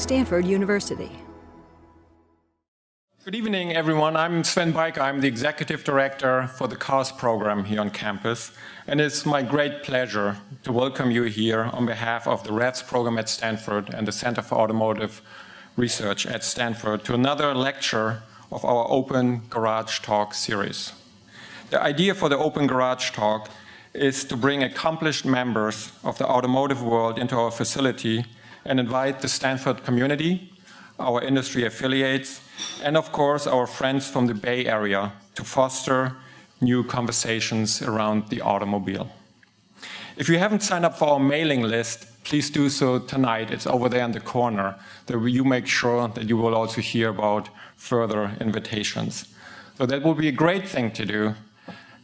Stanford University. Good evening, everyone. I'm Sven Beiker. I'm the Executive Director for the CARS program here on campus. And it's my great pleasure to welcome you here on behalf of the Revs program at Stanford and the Center for Automotive Research at Stanford to another lecture of our Open Garage Talk series. The idea for the Open Garage Talk is to bring accomplished members of the automotive world into our facility and invite the Stanford community, our industry affiliates, and of course our friends from the Bay Area to foster new conversations around the automobile. If you haven't signed up for our mailing list, please do so tonight. It's over there in the corner, that you make sure that you will also hear about further invitations. So that would be a great thing to do.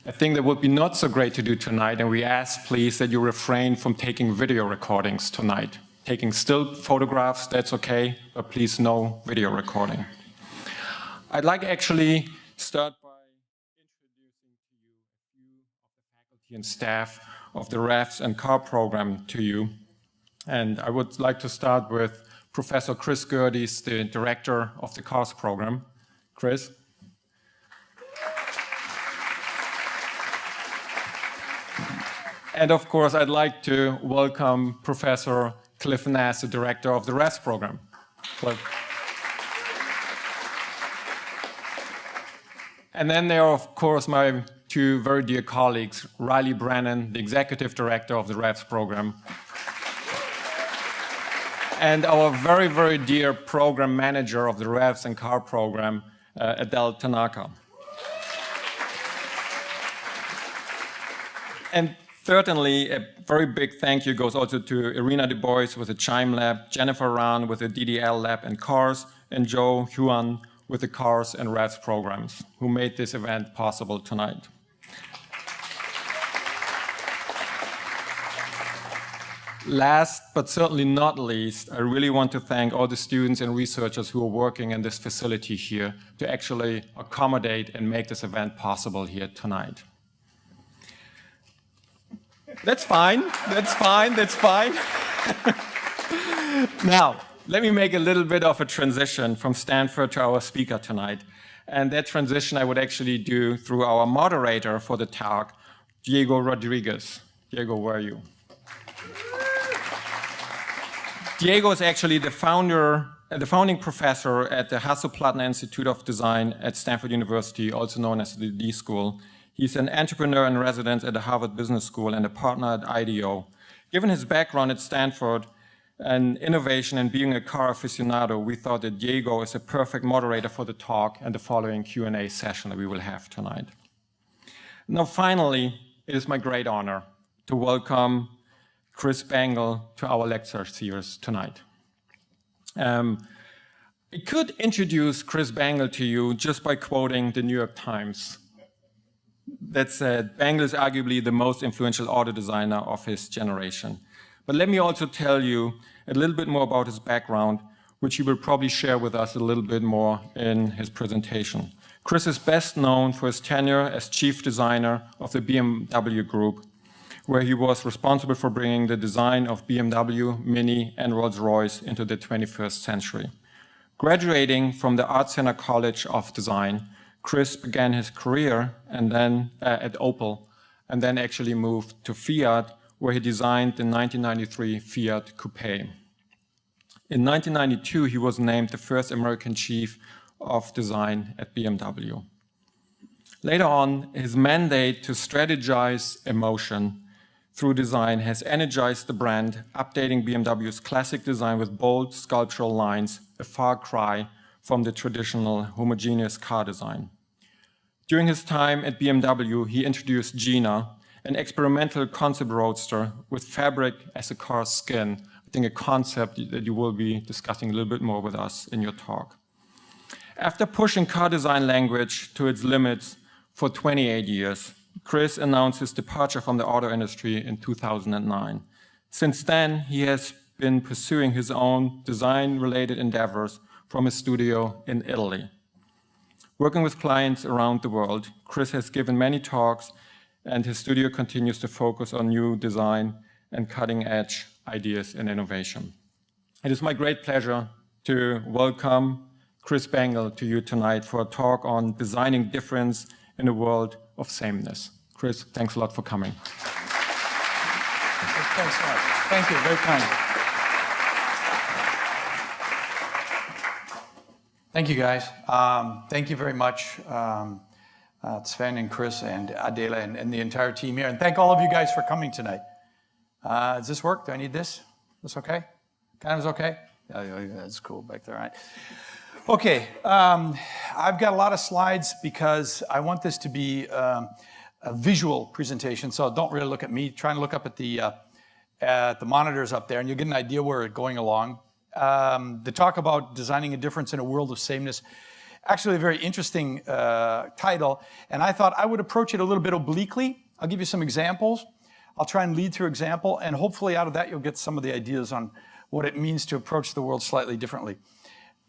I think that would be not so great to do tonight, and we ask please that you refrain from taking video recordings tonight. Taking still photographs, that's okay, but please no video recording. I'd like actually start by introducing to you a few of the faculty and staff of the Revs and CAR program to you. And I would like to start with Professor Chris Gerdes, the director of the CARS program. Chris. And of course, I'd like to welcome Professor Cliff Nass, the director of the Revs program. And then there are, of course, my two very dear colleagues, Riley Brennan, the executive director of the Revs program, and our very, very dear program manager of the Revs and CAR program, Adele Tanaka. And certainly, a very big thank you goes also to Irina Du Bois with the Chime Lab, Jennifer Rahn with the DDL Lab and CARS, and Joe Huan with the CARS and Revs programs, who made this event possible tonight. Last, but certainly not least, I really want to thank all the students and researchers who are working in this facility here to actually accommodate and make this event possible here tonight. That's fine, that's fine, that's fine. Now, let me make a little bit of a transition from Stanford to our speaker tonight. And that transition I would actually do through our moderator for the talk, Diego Rodriguez. Diego, where are you? Diego is actually the founding professor at the Hasso-Plattner Institute of Design at Stanford University, also known as the D School. He's an entrepreneur in residence at the Harvard Business School and a partner at IDEO. Given his background at Stanford and innovation and being a car aficionado, we thought that Diego is a perfect moderator for the talk and the following Q&A session that we will have tonight. Now, finally, it is my great honor to welcome Chris Bangle to our lecture series tonight. I could introduce Chris Bangle to you just by quoting the New York Times. That said, Bangle is arguably the most influential auto designer of his generation. But let me also tell you a little bit more about his background, which he will probably share with us a little bit more in his presentation. Chris is best known for his tenure as chief designer of the BMW Group, where he was responsible for bringing the design of BMW, Mini, and Rolls-Royce into the 21st century. Graduating from the Art Center College of Design, Chris began his career and then at Opel, and then actually moved to Fiat, where he designed the 1993 Fiat Coupe. In 1992, he was named the first American chief of design at BMW. Later on, his mandate to strategize emotion through design has energized the brand, updating BMW's classic design with bold sculptural lines, a far cry from the traditional homogeneous car design. During his time at BMW, he introduced Gina, an experimental concept roadster with fabric as a car's skin, I think a concept that you will be discussing a little bit more with us in your talk. After pushing car design language to its limits for 28 years, Chris announced his departure from the auto industry in 2009. Since then, he has been pursuing his own design-related endeavors from his studio in Italy. Working with clients around the world, Chris has given many talks, and his studio continues to focus on new design and cutting-edge ideas and innovation. It is my great pleasure to welcome Chris Bangle to you tonight for a talk on designing difference in a world of sameness. Chris, thanks a lot for coming. Thanks so much. Thank you, very kind. Thank you, guys. Thank you very much, Sven and Chris and Adela and the entire team here. And thank all of you guys for coming tonight. Does this work? Do I need this? This okay? Kind of is okay? Yeah, that's cool back there, all right? Okay, I've got a lot of slides because I want this to be a visual presentation, so don't really look at me. Try and look up at the monitors up there, and you'll get an idea where it's going along. The talk about designing a difference in a world of sameness, actually a very interesting title, and I thought I would approach it a little bit obliquely. I'll give you some examples. I'll try and lead through example, and hopefully out of that you'll get some of the ideas on what it means to approach the world slightly differently.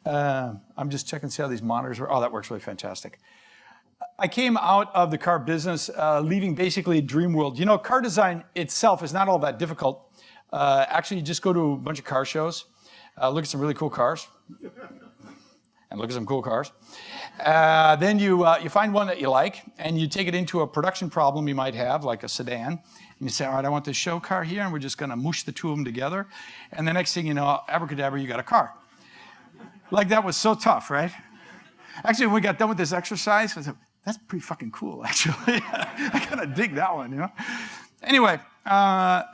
I'm just checking to see how these monitors work. Oh, that works really fantastic. I came out of the car business, leaving basically a dream world. You know, car design itself is not all that difficult. Actually, you just go to a bunch of car shows, look at some really cool cars, and look at some cool cars. Then you find one that you like, and you take it into a production problem you might have, like a sedan. And you say, all right, I want this show car here, and we're just going to mush the two of them together. And the next thing you know, abracadabra, you got a car. Like, that was so tough, right? Actually, when we got done with this exercise, I said, that's pretty fucking cool, actually. I kind of dig that one, you know? Anyway,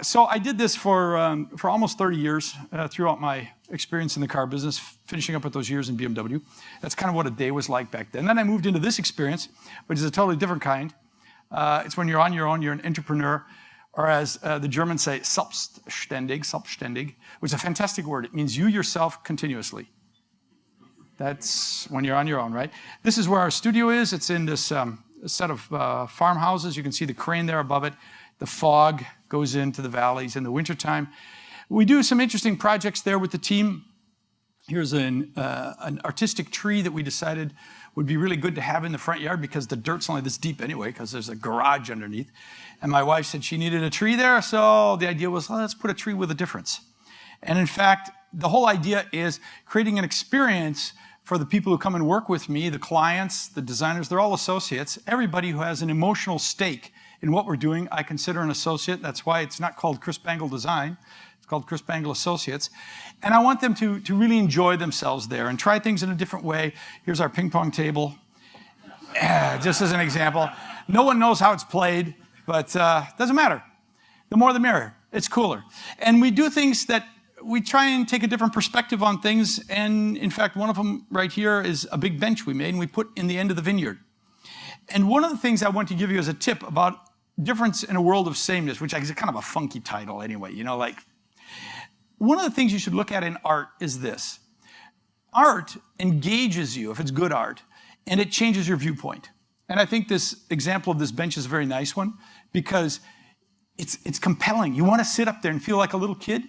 so I did this for almost 30 years throughout my experience in the car business, finishing up with those years in BMW. That's kind of what a day was like back then. Then I moved into this experience, which is a totally different kind. It's when you're on your own, you're an entrepreneur, or as the Germans say, selbstständig, which is a fantastic word. It means you yourself continuously. That's when you're on your own, right? This is where our studio is. It's in this set of farmhouses. You can see the crane there above it. The fog goes into the valleys in the wintertime. We do some interesting projects there with the team. Here's an artistic tree that we decided would be really good to have in the front yard because the dirt's only this deep anyway, because there's a garage underneath. And my wife said she needed a tree there, so the idea was, well, let's put a tree with a difference. And in fact, the whole idea is creating an experience for the people who come and work with me, the clients, the designers, they're all associates. Everybody who has an emotional stake in what we're doing, I consider an associate. That's why it's not called Chris Bangle Design. It's called Chris Bangle Associates. And I want them to really enjoy themselves there and try things in a different way. Here's our ping pong table, just as an example. No one knows how it's played, but doesn't matter. The more the merrier. It's cooler. And we do things that we try and take a different perspective on things, and in fact, one of them right here is a big bench we made and we put in the end of the vineyard. And one of the things I want to give you as a tip about difference in a world of sameness, which is kind of a funky title anyway, you know, like, one of the things you should look at in art is this. Art engages you, if it's good art, and it changes your viewpoint. And I think this example of this bench is a very nice one because it's compelling. You want to sit up there and feel like a little kid.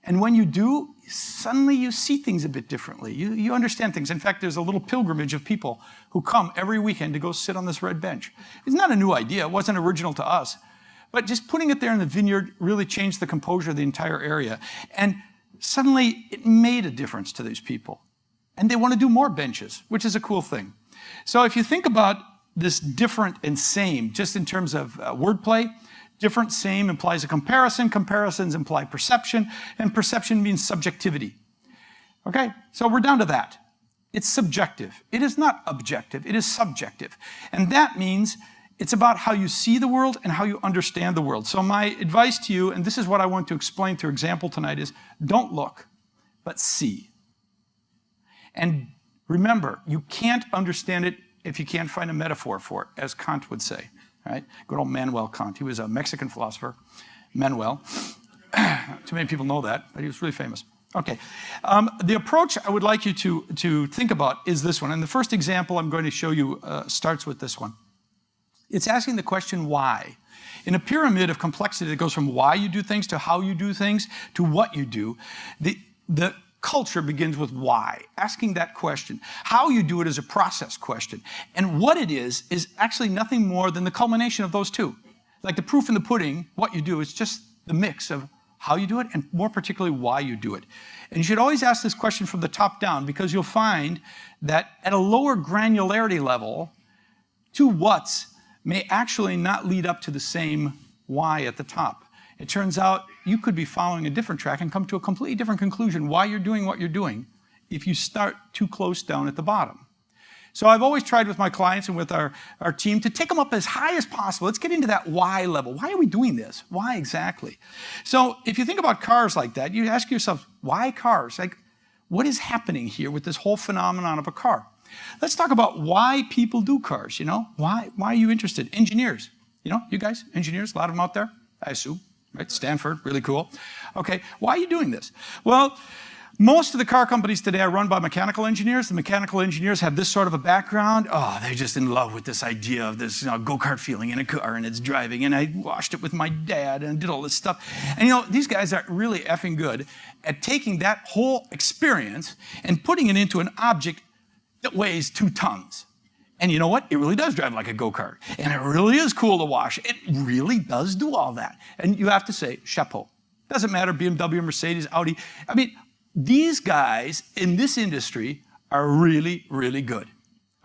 And when you do, suddenly you see things a bit differently. You understand things. In fact, there's a little pilgrimage of people who come every weekend to go sit on this red bench. It's not a new idea. It wasn't original to us. But just putting it there in the vineyard really changed the composure of the entire area. And suddenly it made a difference to these people. And they want to do more benches, which is a cool thing. So if you think about this different and same, just in terms of wordplay, different, same implies a comparison. Comparisons imply perception, and perception means subjectivity. Okay, so we're down to that. It's subjective. It is not objective. It is subjective. And that means it's about how you see the world and how you understand the world. So my advice to you, and this is what I want to explain through example tonight, is don't look, but see. And remember, you can't understand it if you can't find a metaphor for it, as Kant would say. Right? Good old Manuel Kant. He was a Mexican philosopher, Manuel. Too many people know that, but he was really famous. Okay. The approach I would like you to think about is this one. And the first example I'm going to show you starts with this one. It's asking the question, why? In a pyramid of complexity that goes from why you do things to how you do things to what you do, the culture begins with why, asking that question. How you do it is a process question. And what it is actually nothing more than the culmination of those two. Like the proof in the pudding, what you do is just the mix of how you do it, and more particularly why you do it. And you should always ask this question from the top down, because you'll find that at a lower granularity level, 2 whats may actually not lead up to the same why at the top. It turns out you could be following a different track and come to a completely different conclusion why you're doing what you're doing if you start too close down at the bottom. So I've always tried with my clients and with our team to take them up as high as possible. Let's get into that why level. Why are we doing this? Why exactly? So if you think about cars like that, you ask yourself, why cars? Like, what is happening here with this whole phenomenon of a car? Let's talk about why people do cars, you know? Why are you interested? Engineers, you know, you guys, engineers, a lot of them out there, I assume, right? Stanford, really cool. Okay, why are you doing this? Well, most of the car companies today are run by mechanical engineers. The mechanical engineers have this sort of a background. Oh, they're just in love with this idea of this, you know, go-kart feeling in a car, and it's driving, and I washed it with my dad and did all this stuff. And you know, these guys are really effing good at taking that whole experience and putting it into an object that weighs 2 tons. And you know what? It really does drive like a go-kart. And it really is cool to wash. It really does do all that. And you have to say, chapeau. Doesn't matter, BMW, Mercedes, Audi. I mean, these guys in this industry are really, really good.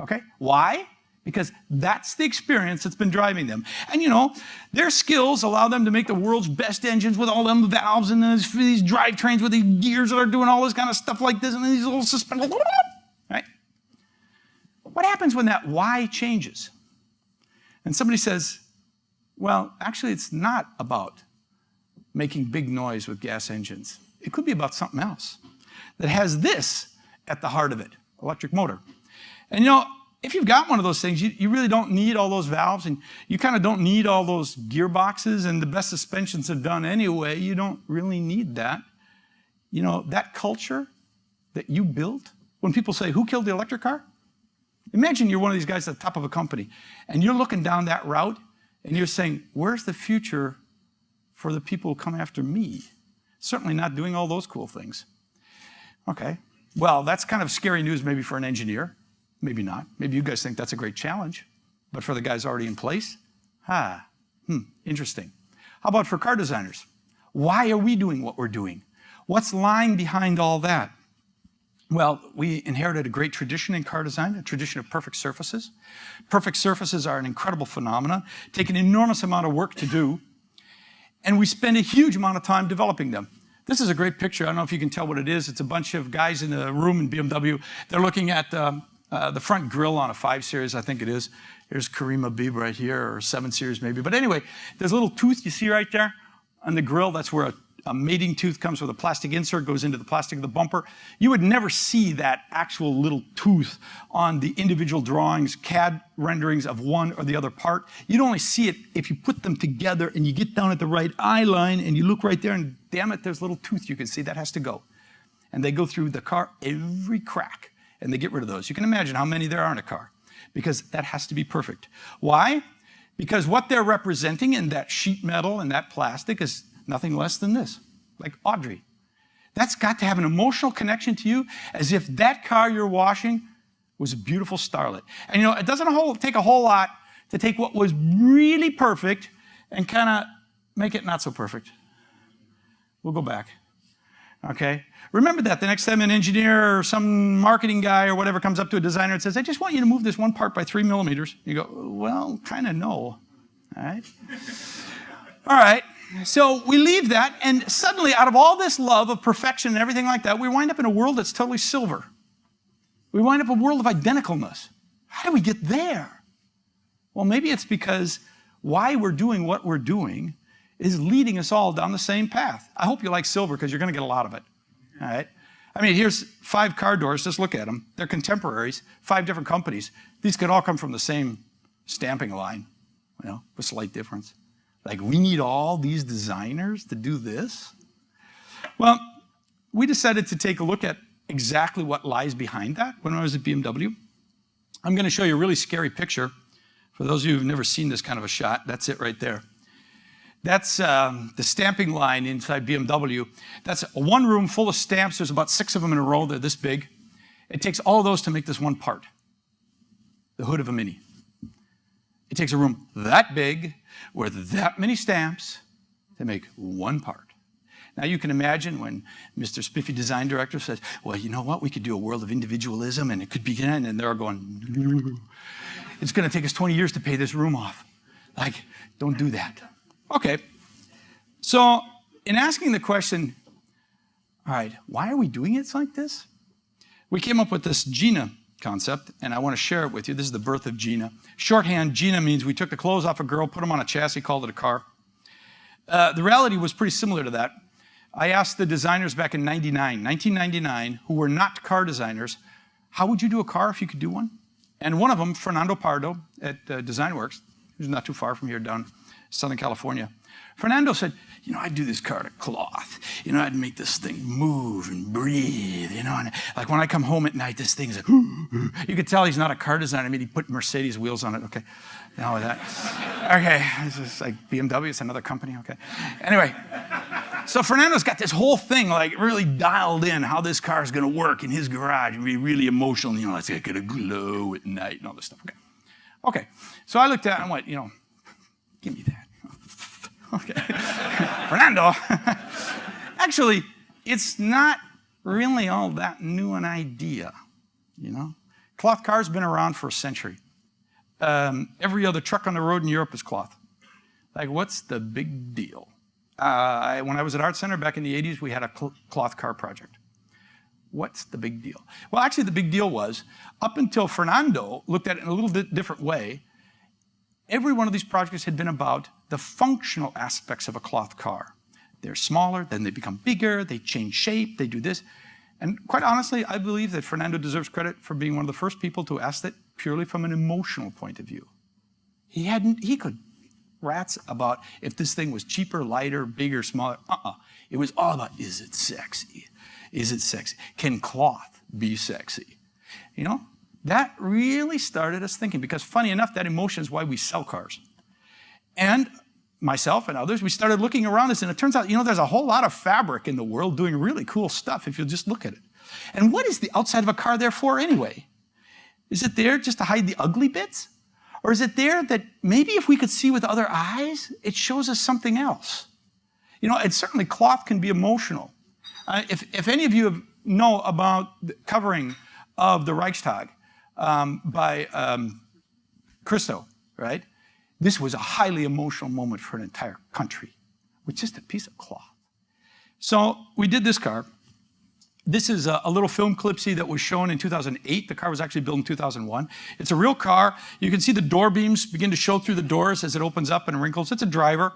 Okay? Why? Because that's the experience that's been driving them. And you know, their skills allow them to make the world's best engines with all them valves and these drivetrains with these gears that are doing all this kind of stuff like this and these little suspenders. Right? What happens when that why changes? And somebody says, well, actually, it's not about making big noise with gas engines. It could be about something else that has this at the heart of it, electric motor. And you know, if you've got one of those things, you really don't need all those valves, and you kind of don't need all those gearboxes, and the best suspensions are done anyway. You don't really need that. You know, that culture that you built, when people say, who killed the electric car? Imagine you're one of these guys at the top of a company, and you're looking down that route, and you're saying, where's the future for the people who come after me? Certainly not doing all those cool things. Okay, well, that's kind of scary news maybe for an engineer. Maybe not. Maybe you guys think that's a great challenge. But for the guys already in place, interesting. How about for car designers? Why are we doing what we're doing? What's lying behind all that? Well, we inherited a great tradition in car design, a tradition of perfect surfaces. Perfect surfaces are an incredible phenomenon, take an enormous amount of work to do, and we spend a huge amount of time developing them. This is a great picture. I don't know if you can tell what it is. It's a bunch of guys in a room in BMW. They're looking at the front grille on a 5 Series, I think it is. Here's Kareem Habib right here, or 7 Series maybe. But anyway, there's a little tooth you see right there on the grille. That's where a mating tooth comes with a plastic insert, goes into the plastic of the bumper. You would never see that actual little tooth on the individual drawings, CAD renderings of one or the other part. You'd only see it if you put them together and you get down at the right eye line and you look right there and damn it, there's a little tooth you can see. That has to go. And they go through the car, every crack, and they get rid of those. You can imagine how many there are in a car, because that has to be perfect. Why? Because what they're representing in that sheet metal and that plastic is nothing less than this, like Audrey. That's got to have an emotional connection to you, as if that car you're washing was a beautiful starlet. And you know, it doesn't take a whole lot to take what was really perfect and kind of make it not so perfect. We'll go back. Okay? Remember that the next time an engineer or some marketing guy or whatever comes up to a designer and says, I just want you to move this one part by 3 millimeters. You go, well, kind of no. All right? All right. So we leave that, and suddenly, out of all this love of perfection and everything like that, we wind up in a world that's totally silver. We wind up in a world of identicalness. How do we get there? Well, maybe it's because why we're doing what we're doing is leading us all down the same path. I hope you like silver, because you're going to get a lot of it. All right? I mean, here's 5 car doors. Just look at them. They're contemporaries, 5 different companies. These could all come from the same stamping line, you know, with slight difference. Like, we need all these designers to do this? Well, we decided to take a look at exactly what lies behind that when I was at BMW. I'm going to show you a really scary picture. For those of you who've never seen this kind of a shot, that's it right there. That's the stamping line inside BMW. That's one room full of stamps. There's about 6 of them in a row. They're this big. It takes all of those to make this one part, the hood of a Mini. It takes a room that big with that many stamps to make one part. Now you can imagine when Mr. Spiffy design director says, well, you know what, we could do a world of individualism and it could begin, and they're going, no. It's gonna take us 20 years to pay this room off. Like, don't do that. Okay, so in asking the question, all right, why are we doing it like this? We came up with this Gina concept, and I want to share it with you. This is the birth of Gina. Shorthand, Gina means we took the clothes off a girl, put them on a chassis, called it a car. The reality was pretty similar to that. I asked the designers back in 1999, who were not car designers, how would you do a car if you could do one? And one of them, Fernando Pardo at DesignWorks, who's not too far from here down Southern California, Fernando said, you know, I'd do this car out of cloth. You know, I'd make this thing move and breathe, you know, and like when I come home at night, this thing's like, you could tell he's not a car designer. I mean, he put Mercedes wheels on it. Okay, now with that. Okay, this is like BMW, it's another company, okay. Anyway, so Fernando's got this whole thing like really dialed in how this car is gonna work in his garage and be really emotional, you know, it's like gonna glow at night and all this stuff, okay. Okay, so I looked at it and went, you know, give me that. Okay, Fernando. Actually, it's not really all that new an idea, you know? Cloth cars been around for a century. Every other truck on the road in Europe is cloth. Like, what's the big deal? When I was at Art Center back in the 80s, we had a cloth car project. What's the big deal? Well, actually, the big deal was, up until Fernando looked at it in a little different way, every one of these projects had been about the functional aspects of a cloth car. They're smaller, then they become bigger, they change shape, they do this. And quite honestly, I believe that Fernando deserves credit for being one of the first people to ask that purely from an emotional point of view. He could rats about if this thing was cheaper, lighter, bigger, smaller. It was all about, is it sexy? Is it sexy? Can cloth be sexy? You know? That really started us thinking, because funny enough, that emotion is why we sell cars. And myself and others, we started looking around this, and it turns out, you know, there's a whole lot of fabric in the world doing really cool stuff if you'll just look at it. And what is the outside of a car there for anyway? Is it there just to hide the ugly bits? Or is it there that maybe if we could see with other eyes, it shows us something else? You know, and certainly cloth can be emotional. If any of you know about the covering of the Reichstag, by Christo, right? This was a highly emotional moment for an entire country with just a piece of cloth. So we did this car. This is a little film clipsy that was shown in 2008. The car was actually built in 2001. It's a real car. You can see the door beams begin to show through the doors as it opens up and wrinkles. It's a driver.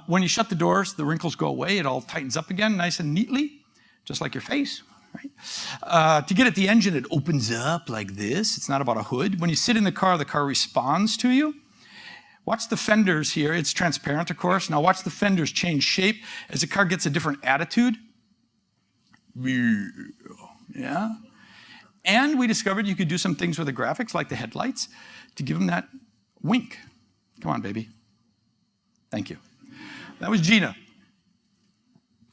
When you shut the doors, the wrinkles go away. It all tightens up again nice and neatly, just like your face. Right? To get at the engine, it opens up like this. It's not about a hood. When you sit in the car responds to you. Watch the fenders here. It's transparent, of course. Now watch the fenders change shape as the car gets a different attitude. Yeah. And we discovered you could do some things with the graphics, like the headlights, to give them that wink. Come on, baby. Thank you. That was Gina.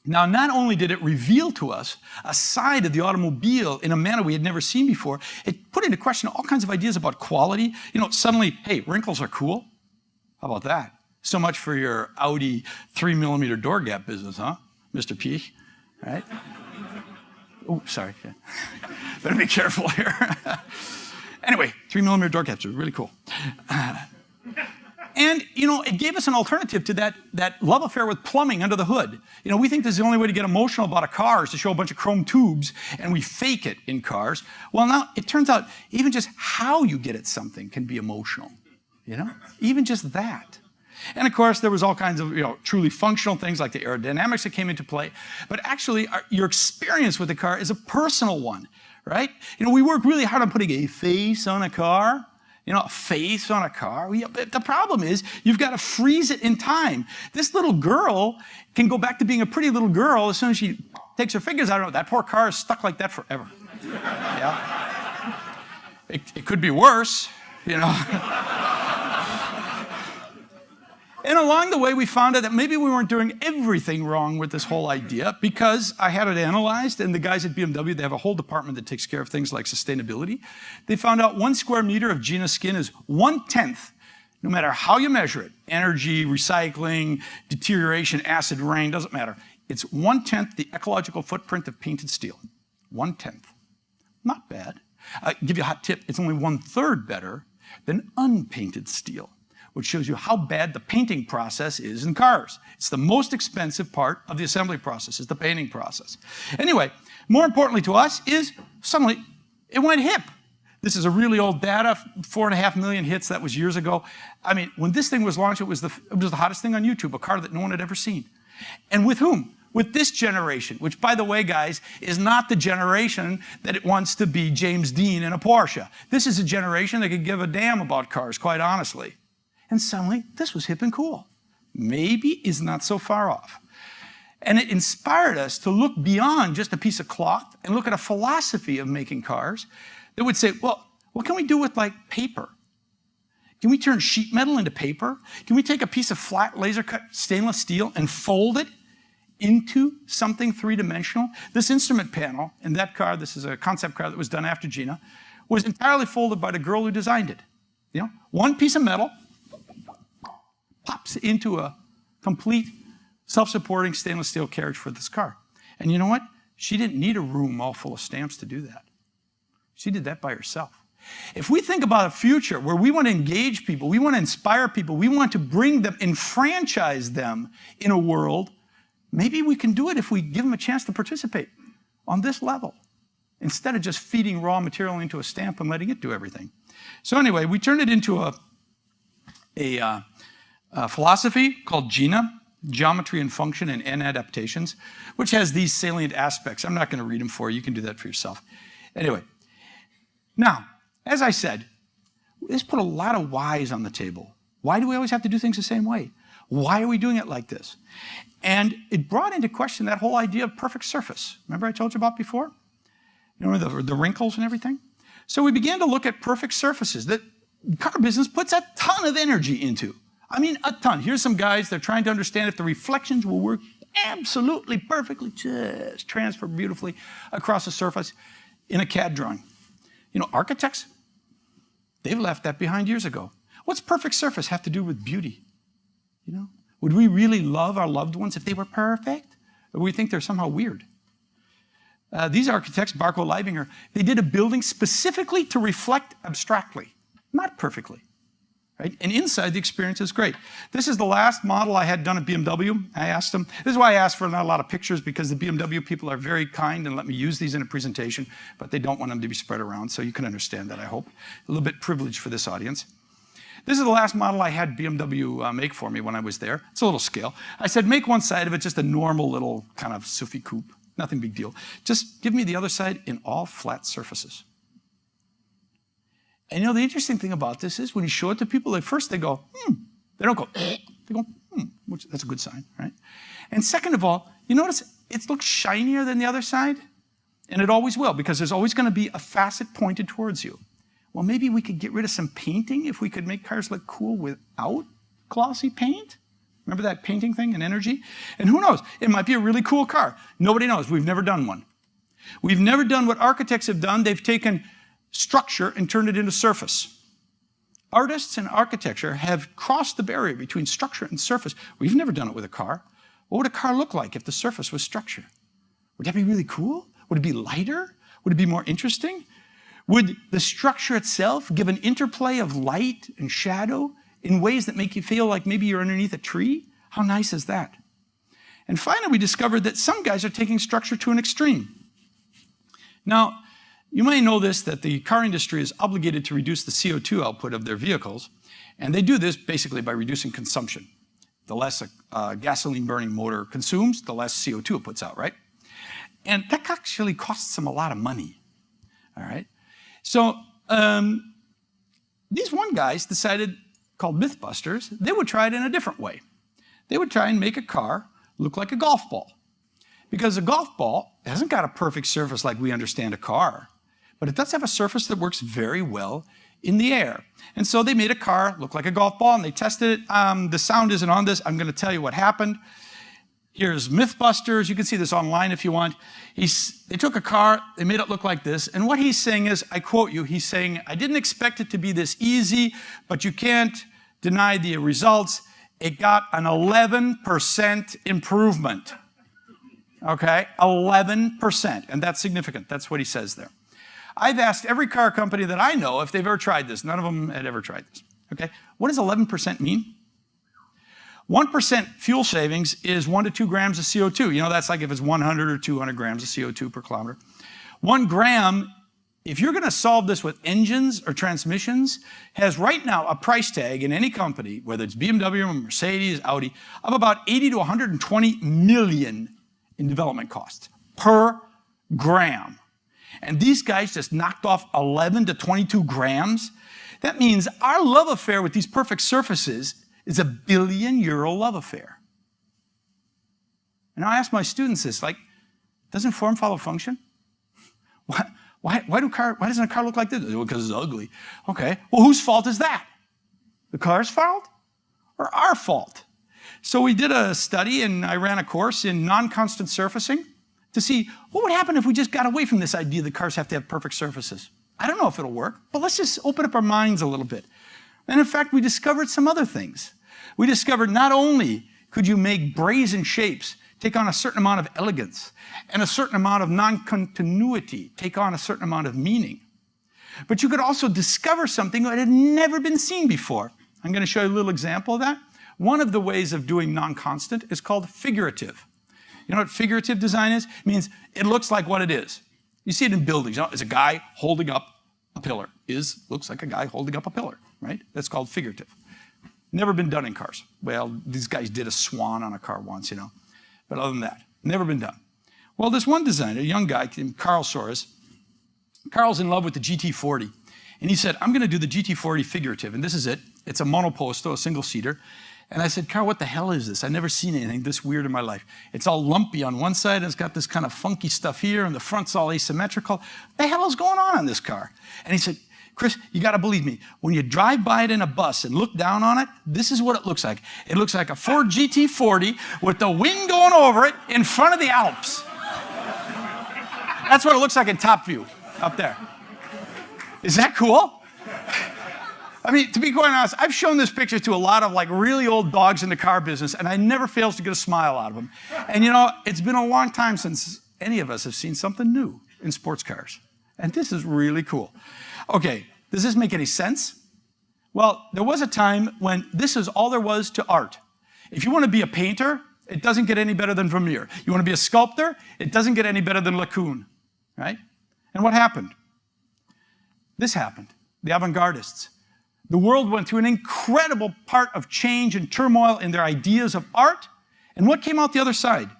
Now, not only did it reveal to us a side of the automobile in a manner we had never seen before, it put into question all kinds of ideas about quality. You know, suddenly, hey, wrinkles are cool. How about that? So much for your Audi 3mm door gap business, huh, Mr. Peach? All right? Oh, sorry. Better be careful here. Anyway, 3mm door gaps are really cool. And, you know, it gave us an alternative to that love affair with plumbing under the hood. You know, we think this is the only way to get emotional about a car is to show a bunch of chrome tubes, and we fake it in cars. Well, now, it turns out even just how you get at something can be emotional, you know? Even just that. And, of course, there was all kinds of, you know, truly functional things like the aerodynamics that came into play. But actually, your experience with the car is a personal one, right? You know, we work really hard on putting a face on a car. You know, a face on a car. The problem is you've got to freeze it in time. This little girl can go back to being a pretty little girl as soon as she takes her fingers out of it. That poor car is stuck like that forever. Yeah. It could be worse, you know. And along the way, we found out that maybe we weren't doing everything wrong with this whole idea, because I had it analyzed, and the guys at BMW, they have a whole department that takes care of things like sustainability. They found out 1 square meter of Gina skin is 1/10, no matter how you measure it, energy, recycling, deterioration, acid rain, doesn't matter. It's 1/10 the ecological footprint of painted steel. 1/10. Not bad. I'll give you a hot tip. It's only 1/3 better than unpainted steel, which shows you how bad the painting process is in cars. It's the most expensive part of the assembly process, is the painting process. Anyway, more importantly to us is suddenly it went hip. This is a really old data, 4.5 million hits, that was years ago. I mean, when this thing was launched, it was the hottest thing on YouTube, a car that no one had ever seen. And with whom? With this generation, which, by the way, guys, is not the generation that it wants to be James Dean in a Porsche. This is a generation that could give a damn about cars, quite honestly. And suddenly, this was hip and cool. Maybe is not so far off. And it inspired us to look beyond just a piece of cloth and look at a philosophy of making cars that would say, well, what can we do with, like, paper? Can we turn sheet metal into paper? Can we take a piece of flat laser-cut stainless steel and fold it into something three-dimensional? This instrument panel in that car, this is a concept car that was done after Gina, was entirely folded by the girl who designed it. You know, one piece of metal pops into a complete self-supporting stainless steel carriage for this car. And you know what? She didn't need a room all full of stamps to do that. She did that by herself. If we think about a future where we want to engage people, we want to inspire people, we want to bring them, enfranchise them in a world, maybe we can do it if we give them a chance to participate on this level, instead of just feeding raw material into a stamp and letting it do everything. So anyway, we turned it into a philosophy called Gina, Geometry and Function and Adaptations, which has these salient aspects. I'm not going to read them for you. You can do that for yourself. Anyway, now, as I said, this put a lot of whys on the table. Why do we always have to do things the same way? Why are we doing it like this? And it brought into question that whole idea of perfect surface. Remember I told you about before? You know, the wrinkles and everything? So we began to look at perfect surfaces that car business puts a ton of energy into. I mean, a ton. Here's some guys, they're trying to understand if the reflections will work absolutely perfectly, just transfer beautifully across a surface in a CAD drawing. You know, architects, they've left that behind years ago. What's perfect surface have to do with beauty? You know, would we really love our loved ones if they were perfect? Or would we think they're somehow weird? These architects, Barco Leibinger, they did a building specifically to reflect abstractly, not perfectly. Right? And inside, the experience is great. This is the last model I had done at BMW. I asked them, this is why I asked for not a lot of pictures, because the BMW people are very kind and let me use these in a presentation, but they don't want them to be spread around, so you can understand that, I hope. A little bit privileged for this audience. This is the last model I had BMW make for me when I was there. It's a little scale. I said, make one side of it just a normal little kind of Sufi coupe, nothing big deal. Just give me the other side in all flat surfaces. And you know, the interesting thing about this is when you show it to people, at first they go, They don't go, They go, which that's a good sign, right? And second of all, you notice it looks shinier than the other side, and it always will, because there's always going to be a facet pointed towards you. Well, maybe we could get rid of some painting if we could make cars look cool without glossy paint. Remember that painting thing and energy? And who knows? It might be a really cool car. Nobody knows. We've never done one. We've never done what architects have done. They've taken structure and turned it into surface. Artists and architecture have crossed the barrier between structure and surface. We've never done it with a car. What would a car look like if the surface was structure? Would that be really cool? Would it be lighter? Would it be more interesting? Would the structure itself give an interplay of light and shadow in ways that make you feel like maybe you're underneath a tree? How nice is that? And finally, we discovered that some guys are taking structure to an extreme. Now, you may know this, that the car industry is obligated to reduce the CO2 output of their vehicles, and they do this basically by reducing consumption. The less a gasoline-burning motor consumes, the less CO2 it puts out, right? And that actually costs them a lot of money, all right? So these one guys decided, called Mythbusters, they would try it in a different way. They would try and make a car look like a golf ball. Because a golf ball hasn't got a perfect surface like we understand a car, but it does have a surface that works very well in the air. And so they made a car look like a golf ball, and they tested it. The sound isn't on this. I'm going to tell you what happened. Here's Mythbusters. You can see this online if you want. They took a car, they made it look like this, and what he's saying is, I quote you, he's saying, I didn't expect it to be this easy, but you can't deny the results. It got an 11% improvement. Okay, 11%, and that's significant. That's what he says there. I've asked every car company that I know if they've ever tried this. None of them had ever tried this. Okay, what does 11% mean? 1% fuel savings is 1 to 2 grams of CO2. You know, that's like if it's 100 or 200 grams of CO2 per kilometer. 1 gram, if you're going to solve this with engines or transmissions, has right now a price tag in any company, whether it's BMW, Mercedes, Audi, of about 80 to 120 million in development costs per gram. And these guys just knocked off 11 to 22 grams. That means our love affair with these perfect surfaces is $1 billion love affair. And I ask my students this, like, doesn't form follow function? Why doesn't a car look like this? Well, because it's ugly. Okay, well, whose fault is that? The car's fault or our fault? So we did a study and I ran a course in non-constant surfacing to see what would happen if we just got away from this idea that cars have to have perfect surfaces. I don't know if it'll work, but let's just open up our minds a little bit. And in fact, we discovered some other things. We discovered not only could you make brazen shapes take on a certain amount of elegance and a certain amount of non-continuity take on a certain amount of meaning, but you could also discover something that had never been seen before. I'm going to show you a little example of that. One of the ways of doing non-constant is called figurative. You know what figurative design is? It means it looks like what it is. You see it in buildings. You know, it's a guy holding up a pillar. Looks like a guy holding up a pillar, right? That's called figurative. Never been done in cars. Well, these guys did a swan on a car once, you know. But other than that, never been done. Well, this one designer, a young guy named Carl Soares, Carl's in love with the GT40. And he said, I'm going to do the GT40 figurative. And this is it. It's a monoposto, a single-seater. And I said, Carl, what the hell is this? I've never seen anything this weird in my life. It's all lumpy on one side, and it's got this kind of funky stuff here, and the front's all asymmetrical. What the hell is going on this car? And he said, Chris, you got to believe me. When you drive by it in a bus and look down on it, this is what it looks like. It looks like a Ford GT40 with the wind going over it in front of the Alps. That's what it looks like in top view, up there. Is that cool? I mean, to be quite honest, I've shown this picture to a lot of like really old dogs in the car business, and I never fails to get a smile out of them. And you know, it's been a long time since any of us have seen something new in sports cars. And this is really cool. Okay, does this make any sense? Well, there was a time when this is all there was to art. If you want to be a painter, it doesn't get any better than Vermeer. You want to be a sculptor, it doesn't get any better than LeCun, right? And what happened? This happened, the avant-gardists. The world went through an incredible part of change and turmoil in their ideas of art. And what came out the other side?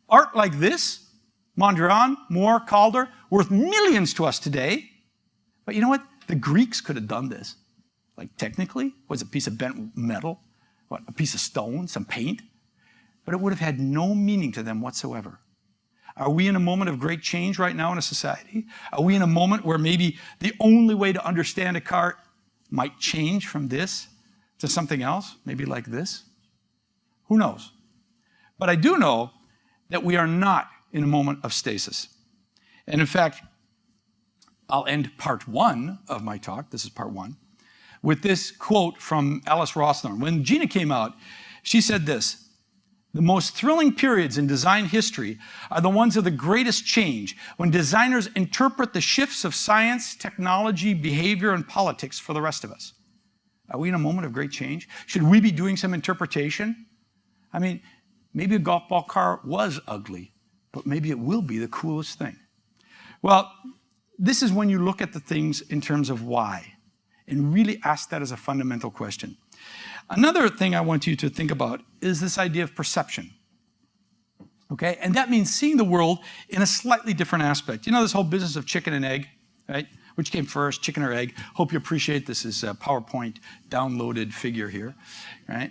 Art like this, Mondrian, Moore, Calder, worth millions to us today. But you know what? The Greeks could have done this. Like technically, was a piece of bent metal, what, a piece of stone, some paint. But it would have had no meaning to them whatsoever. Are we in a moment of great change right now in a society? Are we in a moment where maybe the only way to understand a car might change from this to something else, maybe like this? Who knows? But I do know that we are not in a moment of stasis. And in fact, I'll end part 1 of my talk, this is part 1, with this quote from Alice Rosslyn. When Gina came out, she said this: the most thrilling periods in design history are the ones of the greatest change, when designers interpret the shifts of science, technology, behavior, and politics for the rest of us. Are we in a moment of great change? Should we be doing some interpretation? I mean, maybe a golf ball car was ugly, but maybe it will be the coolest thing. Well, this is when you look at the things in terms of why, and really ask that as a fundamental question. Another thing I want you to think about is this idea of perception, okay? And that means seeing the world in a slightly different aspect. You know this whole business of chicken and egg, right? Which came first, chicken or egg? Hope you appreciate this is a PowerPoint downloaded figure here, right?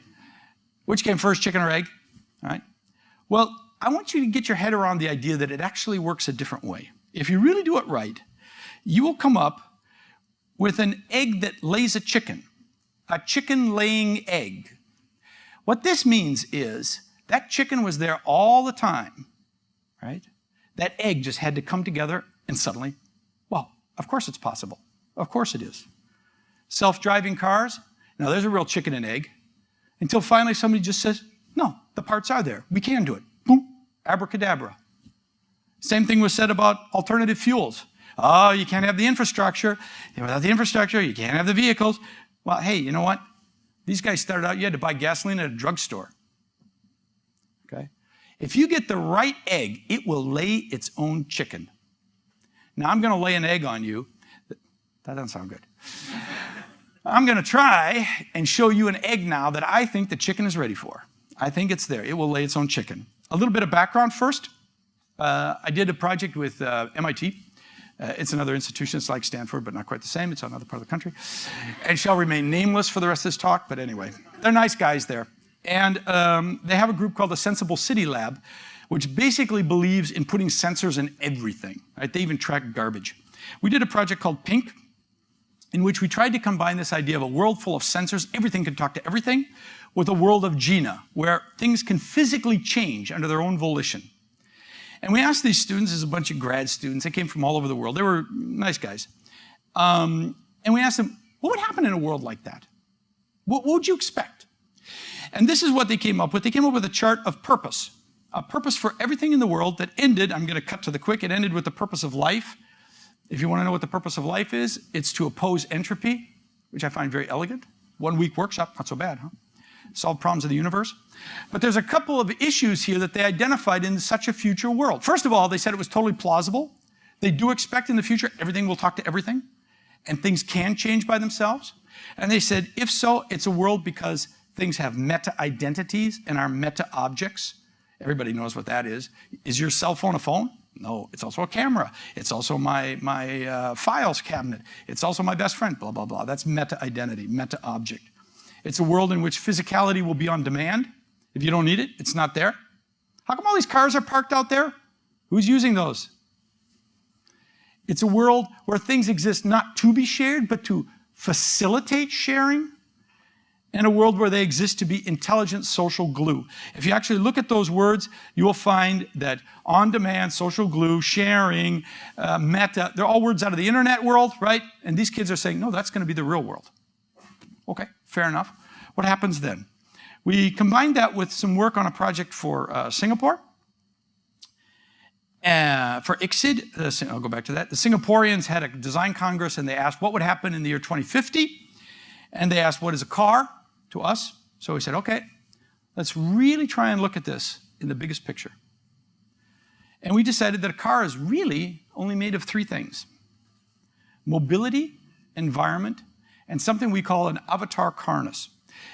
Which came first, chicken or egg, all right? Well, I want you to get your head around the idea that it actually works a different way. If you really do it right, you will come up with an egg that lays a chicken laying egg. What this means is that chicken was there all the time, right? That egg just had to come together and suddenly, well, of course it's possible. Of course it is. Self-driving cars, now there's a real chicken and egg, until finally somebody just says, no, the parts are there. We can do it. Boom, abracadabra, Same thing was said about alternative fuels. Oh, you can't have the infrastructure. Without the infrastructure, you can't have the vehicles. Well, hey, you know what? These guys started out, you had to buy gasoline at a drugstore. Okay? If you get the right egg, it will lay its own chicken. Now, I'm going to lay an egg on you. That doesn't sound good. I'm going to try and show you an egg now that I think the chicken is ready for. I think it's there. It will lay its own chicken. A little bit of background first. I did a project with MIT. It's another institution. It's like Stanford, but not quite the same. It's another part of the country. And shall remain nameless for the rest of this talk, but anyway. They're nice guys there. And they have a group called the Sensible City Lab, which basically believes in putting sensors in everything. Right? They even track garbage. We did a project called Pink, in which we tried to combine this idea of a world full of sensors, everything can talk to everything, with a world of Gina, where things can physically change under their own volition. And we asked these students, there's a bunch of grad students, they came from all over the world, they were nice guys. And we asked them, what would happen in a world like that? What would you expect? And this is what they came up with. They came up with a chart of purpose, a purpose for everything in the world that ended, I'm going to cut to the quick, it ended with the purpose of life. If you want to know what the purpose of life is, it's to oppose entropy, which I find very elegant. 1 week workshop, not so bad, huh? Solve problems of the universe. But there's a couple of issues here that they identified in such a future world. First of all, they said it was totally plausible. They do expect in the future everything will talk to everything, and things can change by themselves. And they said, if so, it's a world because things have meta-identities and are meta-objects. Everybody knows what that is. Is your cell phone a phone? No, it's also a camera. It's also my files cabinet. It's also my best friend, blah, blah, blah. That's meta-identity, meta-object. It's a world in which physicality will be on demand. If you don't need it, it's not there. How come all these cars are parked out there? Who's using those? It's a world where things exist not to be shared, but to facilitate sharing. And a world where they exist to be intelligent social glue. If you actually look at those words, you will find that on-demand, social glue, sharing, meta, they're all words out of the internet world, right? And these kids are saying, no, that's going to be the real world. Okay, fair enough. What happens then? We combined that with some work on a project for Singapore. For ICSID, I'll go back to that. The Singaporeans had a design congress and they asked what would happen in the year 2050. And they asked, what is a car to us? So we said, okay, let's really try and look at this in the biggest picture. And we decided that a car is really only made of 3 things: mobility, environment, and something we call an avatar harness.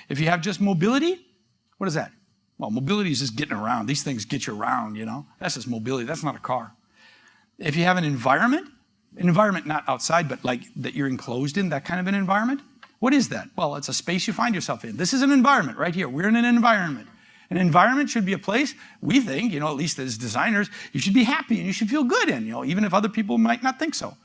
If you have just mobility, what is that? Well, mobility is just getting around. These things get you around, you know? That's just mobility. That's not a car. If you have an environment not outside, but like that you're enclosed in, that kind of an environment, what is that? Well, it's a space you find yourself in. This is an environment right here. We're in an environment. An environment should be a place, we think, you know, at least as designers, you should be happy and you should feel good in, you know, even if other people might not think so,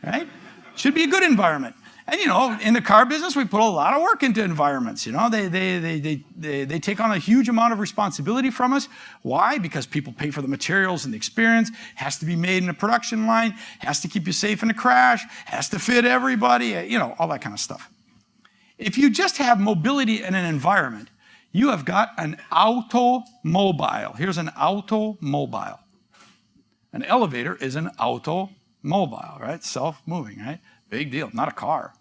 right? Should be a good environment. And, you know, in the car business, we put a lot of work into environments, you know. They take on a huge amount of responsibility from us. Why? Because people pay for the materials and the experience. Has to be made in a production line. Has to keep you safe in a crash. Has to fit everybody, you know, all that kind of stuff. If you just have mobility in an environment, you have got an automobile. Here's an automobile. An elevator is an automobile, right? Self-moving, right? Big deal, not a car,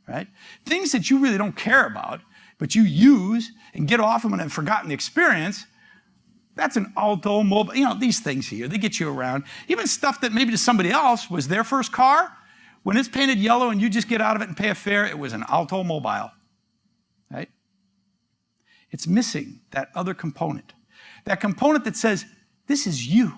right? Things that you really don't care about, but you use and get off them and have forgotten the experience, that's an automobile. You know, these things here, they get you around. Even stuff that maybe to somebody else was their first car, when it's painted yellow and you just get out of it and pay a fare, it was an automobile, right? It's missing that other component. That component that says, this is you.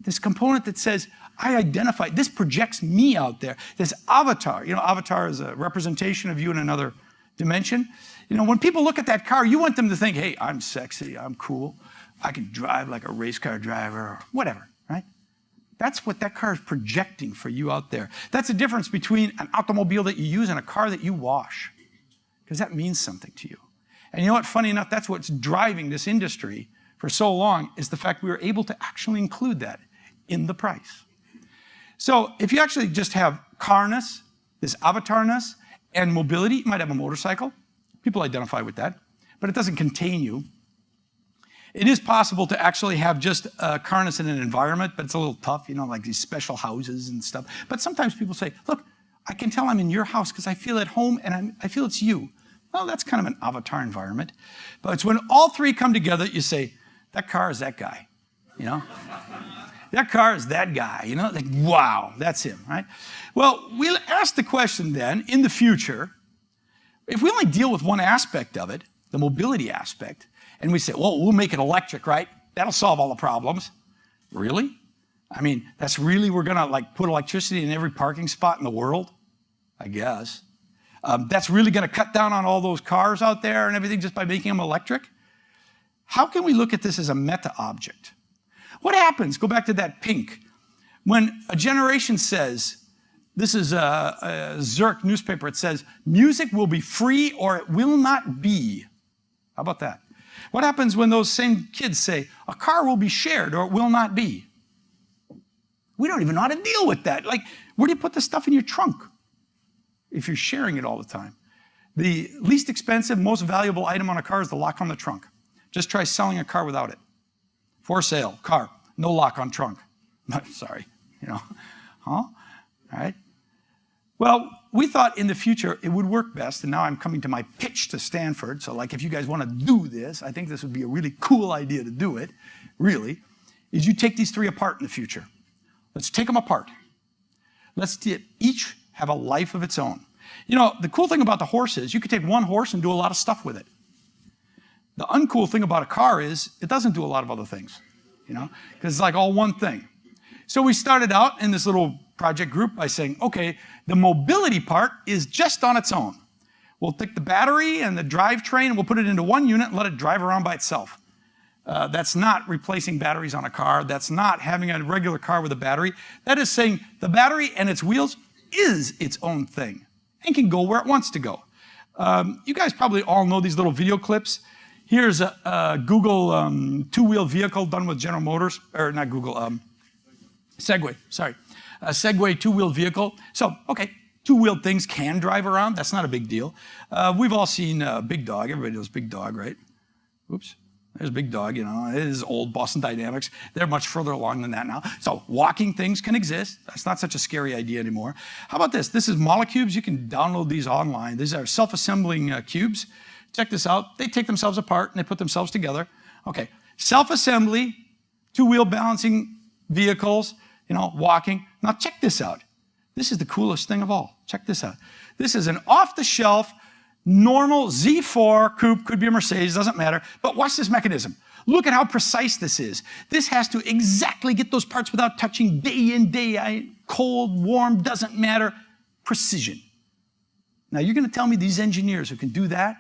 This component that says, I identify, this projects me out there. This avatar, you know, avatar is a representation of you in another dimension. You know, when people look at that car, you want them to think, hey, I'm sexy, I'm cool, I can drive like a race car driver, or whatever, right? That's what that car is projecting for you out there. That's the difference between an automobile that you use and a car that you wash, because that means something to you. And you know what, funny enough, that's what's driving this industry for so long, is the fact we were able to actually include that in the price. So if you actually just have carness, this avatarness, and mobility, you might have a motorcycle. People identify with that, but it doesn't contain you. It is possible to actually have just a harness in an environment, but it's a little tough, like these special houses and stuff. But sometimes people say, look, I can tell I'm in your house because I feel at home and I feel it's you. Well, that's kind of an avatar environment. But it's when all three come together, you say, that car is that guy, That car is that guy, like, wow, that's him, right? Well, we'll ask the question then, in the future, if we only deal with one aspect of it, the mobility aspect, and we say, well, we'll make it electric, right? That'll solve all the problems. Really? I mean, that's really, we're gonna put electricity in every parking spot in the world? I guess. That's really gonna cut down on all those cars out there and everything just by making them electric? How can we look at this as a meta object? What happens, go back to that pink, when a generation says, this is a Zurich newspaper, it says, music will be free or it will not be. How about that? What happens when those same kids say, a car will be shared or it will not be? We don't even know how to deal with that. Where do you put the stuff in your trunk if you're sharing it all the time? The least expensive, most valuable item on a car is the lock on the trunk. Just try selling a car without it. For sale, car, no lock on trunk. Sorry, Huh? All right. Well, we thought in the future it would work best, and now I'm coming to my pitch to Stanford, so if you guys want to do this, I think this would be a really cool idea to do it, really, is you take these three apart in the future. Let's take them apart. Let's each have a life of its own. The cool thing about the horse is you could take one horse and do a lot of stuff with it. The uncool thing about a car is it doesn't do a lot of other things, because it's all one thing. So we started out in this little project group by saying, okay, the mobility part is just on its own. We'll take the battery and the drivetrain and we'll put it into one unit and let it drive around by itself. That's not replacing batteries on a car. That's not having a regular car with a battery. That is saying the battery and its wheels is its own thing and can go where it wants to go. You guys probably all know these little video clips. Here's a Google two-wheel vehicle done with General Motors, or not Google, Segway, sorry. A Segway two-wheel vehicle. So, okay, two-wheeled things can drive around. That's not a big deal. We've all seen Big Dog. Everybody knows Big Dog, right? Oops. There's Big Dog, It is old Boston Dynamics. They're much further along than that now. So walking things can exist. That's not such a scary idea anymore. How about this? This is Molecubes. You can download these online. These are self-assembling cubes. Check this out. They take themselves apart and they put themselves together. Okay, self-assembly, two-wheel balancing vehicles, walking. Now check this out. This is the coolest thing of all. Check this out. This is an off-the-shelf, normal Z4 coupe, could be a Mercedes, doesn't matter. But watch this mechanism. Look at how precise this is. This has to exactly get those parts without touching day in, day out, cold, warm, doesn't matter. Precision. Now you're going to tell me these engineers who can do that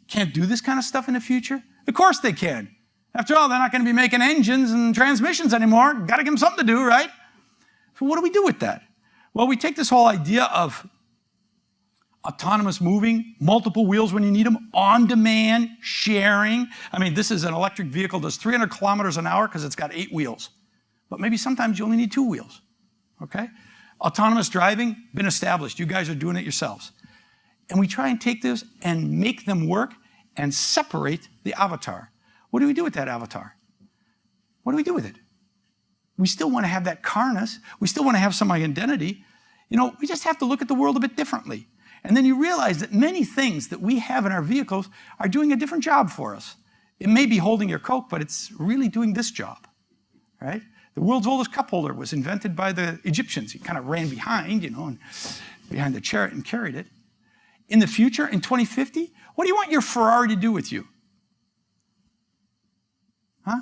can't do this kind of stuff in the future? Of course they can. After all, they're not going to be making engines and transmissions anymore. Got to give them something to do, right? So what do we do with that? Well, we take this whole idea of autonomous moving, multiple wheels when you need them, on demand, sharing. I mean, this is an electric vehicle, does 300 kilometers an hour because it's got 8 wheels. But maybe sometimes you only need 2 wheels, okay? Autonomous driving, been established. You guys are doing it yourselves. And we try and take this and make them work and separate the avatar. What do we do with that avatar? What do we do with it? We still want to have that carness. We still want to have some identity. We just have to look at the world a bit differently. And then you realize that many things that we have in our vehicles are doing a different job for us. It may be holding your Coke, but it's really doing this job, right? The world's oldest cup holder was invented by the Egyptians. He kind of ran behind, and behind the chariot and carried it. In the future, in 2050, what do you want your Ferrari to do with you? Huh?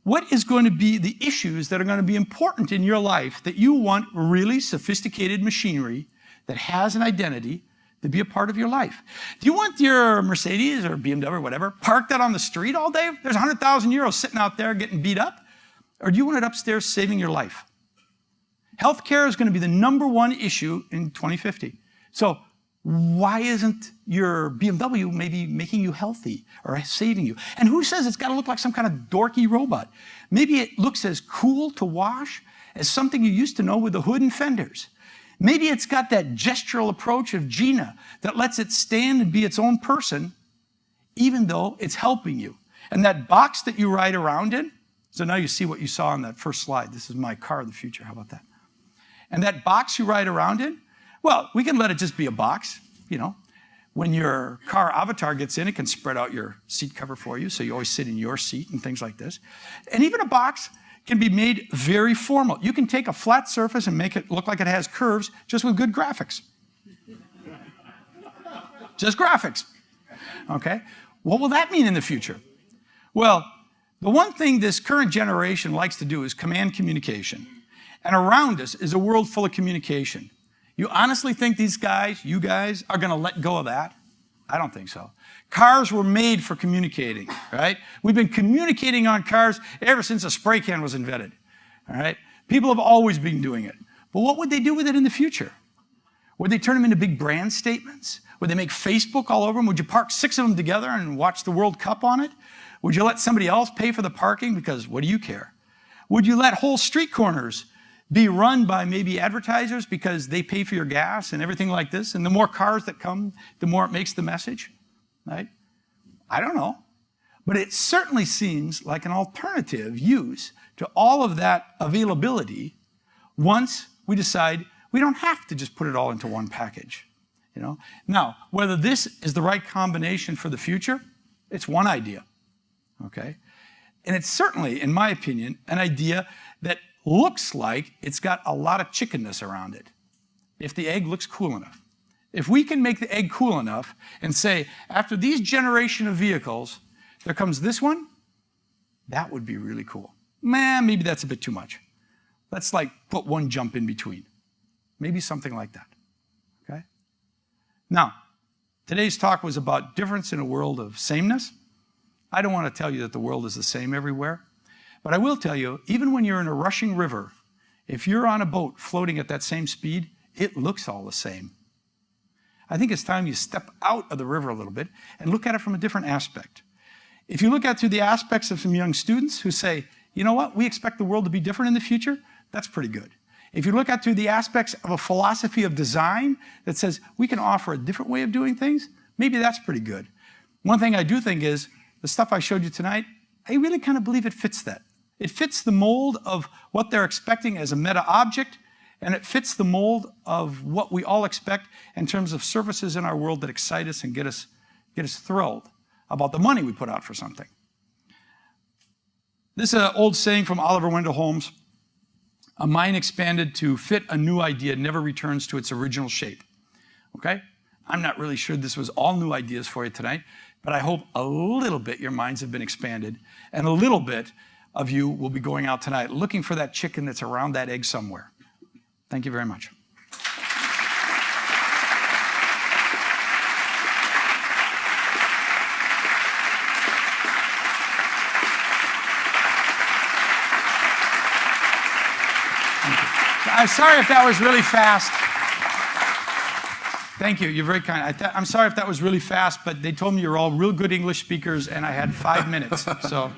What is going to be the issues that are going to be important in your life that you want really sophisticated machinery that has an identity to be a part of your life? Do you want your Mercedes or BMW or whatever parked out on the street all day? There's 100,000 euros sitting out there getting beat up. Or do you want it upstairs saving your life? Healthcare is going to be the #1 issue in 2050. So why isn't your BMW maybe making you healthy or saving you? And who says it's got to look like some kind of dorky robot? Maybe it looks as cool to wash as something you used to know with the hood and fenders. Maybe it's got that gestural approach of Gina that lets it stand and be its own person, even though it's helping you. And that box that you ride around in, so now you see what you saw on that first slide. This is my car of the future. How about that? And that box you ride around in, well, we can let it just be a box, you know. When your car avatar gets in, it can spread out your seat cover for you, so you always sit in your seat and things like this. And even a box can be made very formal. You can take a flat surface and make it look like it has curves just with good graphics. Just graphics, okay? What will that mean in the future? Well, the one thing this current generation likes to do is command communication. And around us is a world full of communication. You honestly think these guys, you guys, are gonna let go of that? I don't think so. Cars were made for communicating, right? We've been communicating on cars ever since a spray can was invented, all right? People have always been doing it. But what would they do with it in the future? Would they turn them into big brand statements? Would they make Facebook all over them? Would you park 6 of them together and watch the World Cup on it? Would you let somebody else pay for the parking? Because what do you care? Would you let whole street corners be run by maybe advertisers because they pay for your gas and everything like this? And the more cars that come, the more it makes the message, right? I don't know. But it certainly seems like an alternative use to all of that availability once we decide we don't have to just put it all into one package, you know? Now, whether this is the right combination for the future, it's one idea, okay? And it's certainly, in my opinion, an idea that looks like it's got a lot of chickenness around it, if the egg looks cool enough. If we can make the egg cool enough and say, after these generation of vehicles, there comes this one, that would be really cool. Man, maybe that's a bit too much. Let's like put one jump in between. Maybe something like that, okay? Now, today's talk was about difference in a world of sameness. I don't want to tell you that the world is the same everywhere, but I will tell you, even when you're in a rushing river, if you're on a boat floating at that same speed, it looks all the same. I think it's time you step out of the river a little bit and look at it from a different aspect. If you look at it through the aspects of some young students who say, you know what, we expect the world to be different in the future, that's pretty good. If you look at through the aspects of a philosophy of design that says we can offer a different way of doing things, maybe that's pretty good. One thing I do think is the stuff I showed you tonight, I really kind of believe it fits that. It fits the mold of what they're expecting as a meta object, and it fits the mold of what we all expect in terms of services in our world that excite us and get us thrilled about the money we put out for something. This is an old saying from Oliver Wendell Holmes: a mind expanded to fit a new idea never returns to its original shape. Okay? I'm not really sure this was all new ideas for you tonight, but I hope a little bit your minds have been expanded, and a little bit of you will be going out tonight looking for that chicken that's around that egg somewhere. Thank you very much. I'm sorry if that was really fast. Thank you, you're very kind. I'm sorry if that was really fast, but they told me you're all real good English speakers and I had 5 minutes, so.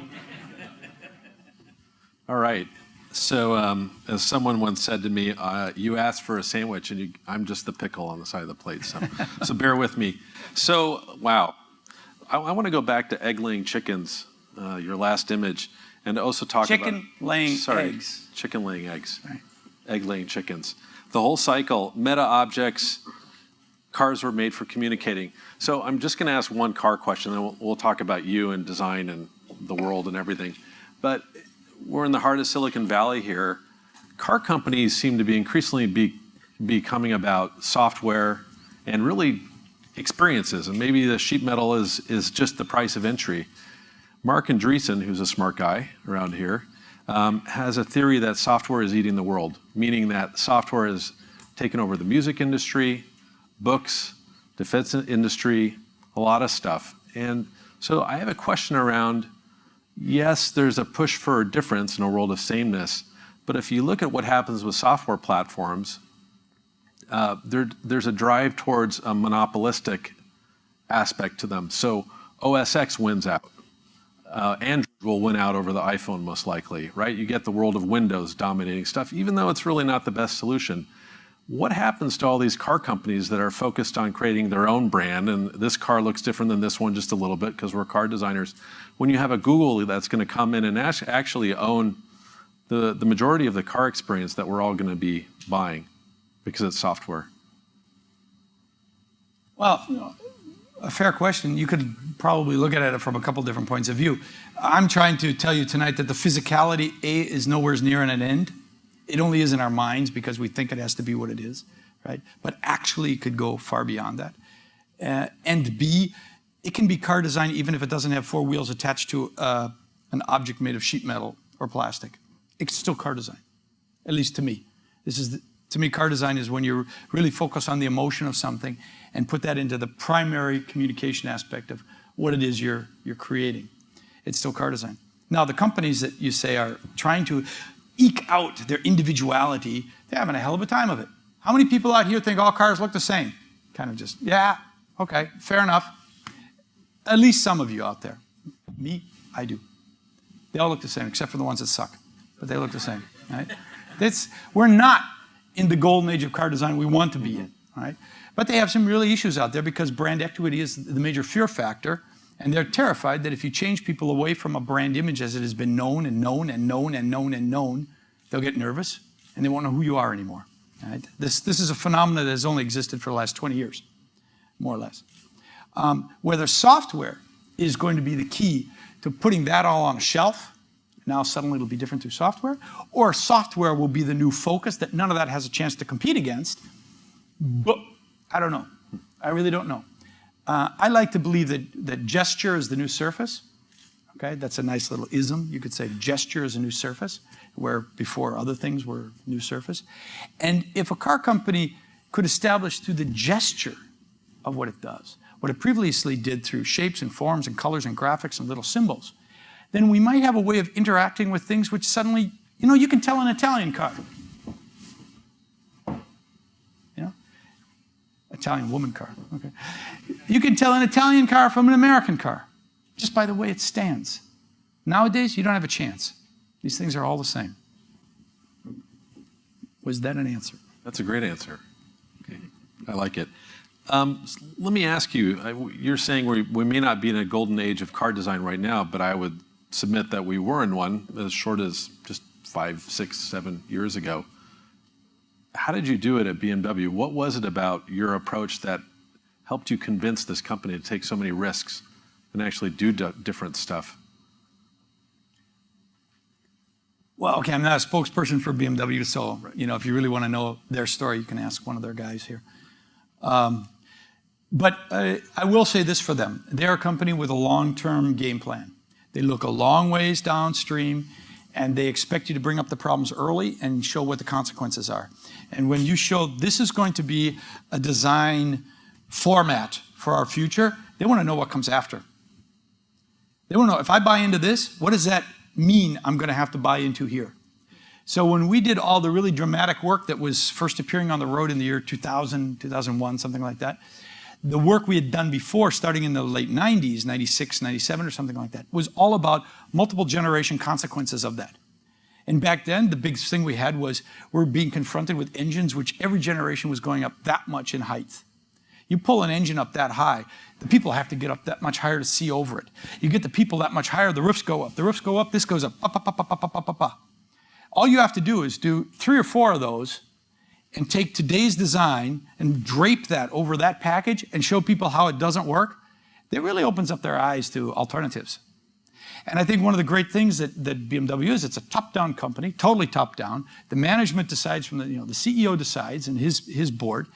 All right, so as someone once said to me, you asked for a sandwich and I'm just the pickle on the side of the plate, so bear with me. So, wow, I want to go back to egg-laying chickens, your last image, and also talk about— Chicken-laying eggs. Chicken-laying eggs. Right. Egg-laying chickens. The whole cycle, meta objects, cars were made for communicating. So I'm just going to ask one car question, then we'll talk about you and design and the world and everything. But we're in the heart of Silicon Valley here. Car companies seem to be increasingly becoming about software and really experiences, and maybe the sheet metal is just the price of entry. Mark Andreessen, who's a smart guy around here, has a theory that software is eating the world, meaning that software has taken over the music industry, books, defense industry, a lot of stuff. And so I have a question around, yes, there's a push for a difference in a world of sameness, but if you look at what happens with software platforms, there's a drive towards a monopolistic aspect to them. So OS X wins out. Android will win out over the iPhone most likely, right? You get the world of Windows dominating stuff, even though it's really not the best solution. What happens to all these car companies that are focused on creating their own brand, and this car looks different than this one just a little bit because we're car designers, when you have a Google that's going to come in and actually own the majority of the car experience that we're all going to be buying because it's software? Well, a fair question. You could probably look at it from a couple different points of view. I'm trying to tell you tonight that the physicality, is nowhere near an end. It only is in our minds because we think it has to be what it is, right? But actually it could go far beyond that. And B, it can be car design even if it doesn't have 4 wheels attached to an object made of sheet metal or plastic. It's still car design, at least to me. To me, car design is when you really focus on the emotion of something and put that into the primary communication aspect of what it is you're creating. It's still car design. Now, the companies that you say are trying to eke out their individuality, they're having a hell of a time of it. How many people out here think all cars look the same? Kind of just, yeah, okay, fair enough. At least some of you out there. Me, I do. They all look the same, except for the ones that suck, but they look the same, right? We're not in the golden age of car design we want to be in, right? But they have some really issues out there because brand equity is the major fear factor, and they're terrified that if you change people away from a brand image as it has been known and known and known and known and known, they'll get nervous and they won't know who you are anymore. Right? This is a phenomenon that has only existed for the last 20 years, more or less. Whether software is going to be the key to putting that all on a shelf, now suddenly it'll be different through software, or software will be the new focus that none of that has a chance to compete against, but I don't know. I really don't know. I like to believe that gesture is the new surface. Okay, that's a nice little ism. You could say gesture is a new surface, where before other things were new surface. And if a car company could establish through the gesture of what it does, what it previously did through shapes and forms and colors and graphics and little symbols, then we might have a way of interacting with things which suddenly, you can tell an Italian car. Italian woman car, okay. You can tell an Italian car from an American car, just by the way it stands. Nowadays, you don't have a chance. These things are all the same. Was that an answer? That's a great answer. Okay. I like it. Let me ask you, you're saying we may not be in a golden age of car design right now, but I would submit that we were in one as short as just 5, 6, 7 years ago. How did you do it at BMW? What was it about your approach that helped you convince this company to take so many risks and actually do different stuff? Well, okay, I'm not a spokesperson for BMW, so if you really want to know their story, you can ask one of their guys here. But I will say this for them. They're a company with a long-term game plan. They look a long ways downstream, and they expect you to bring up the problems early and show what the consequences are. And when you show this is going to be a design format for our future, they want to know what comes after. They want to know, if I buy into this, what does that mean I'm going to have to buy into here? So when we did all the really dramatic work that was first appearing on the road in the year 2000, 2001, something like that, the work we had done before, starting in the late 90s, 96, 97 or something like that, was all about multiple generation consequences of that. And back then, the big thing we had was we're being confronted with engines which every generation was going up that much in height. You pull an engine up that high, the people have to get up that much higher to see over it. You get the people that much higher, the roofs go up. The roofs go up, this goes up, up, up, up, up, up, up, up, up. All you have to do is do 3 or 4 of those and take today's design and drape that over that package and show people how it doesn't work. It really opens up their eyes to alternatives. And I think one of the great things that BMW is, it's a top-down company, totally top-down. The management decides from the CEO decides and his board.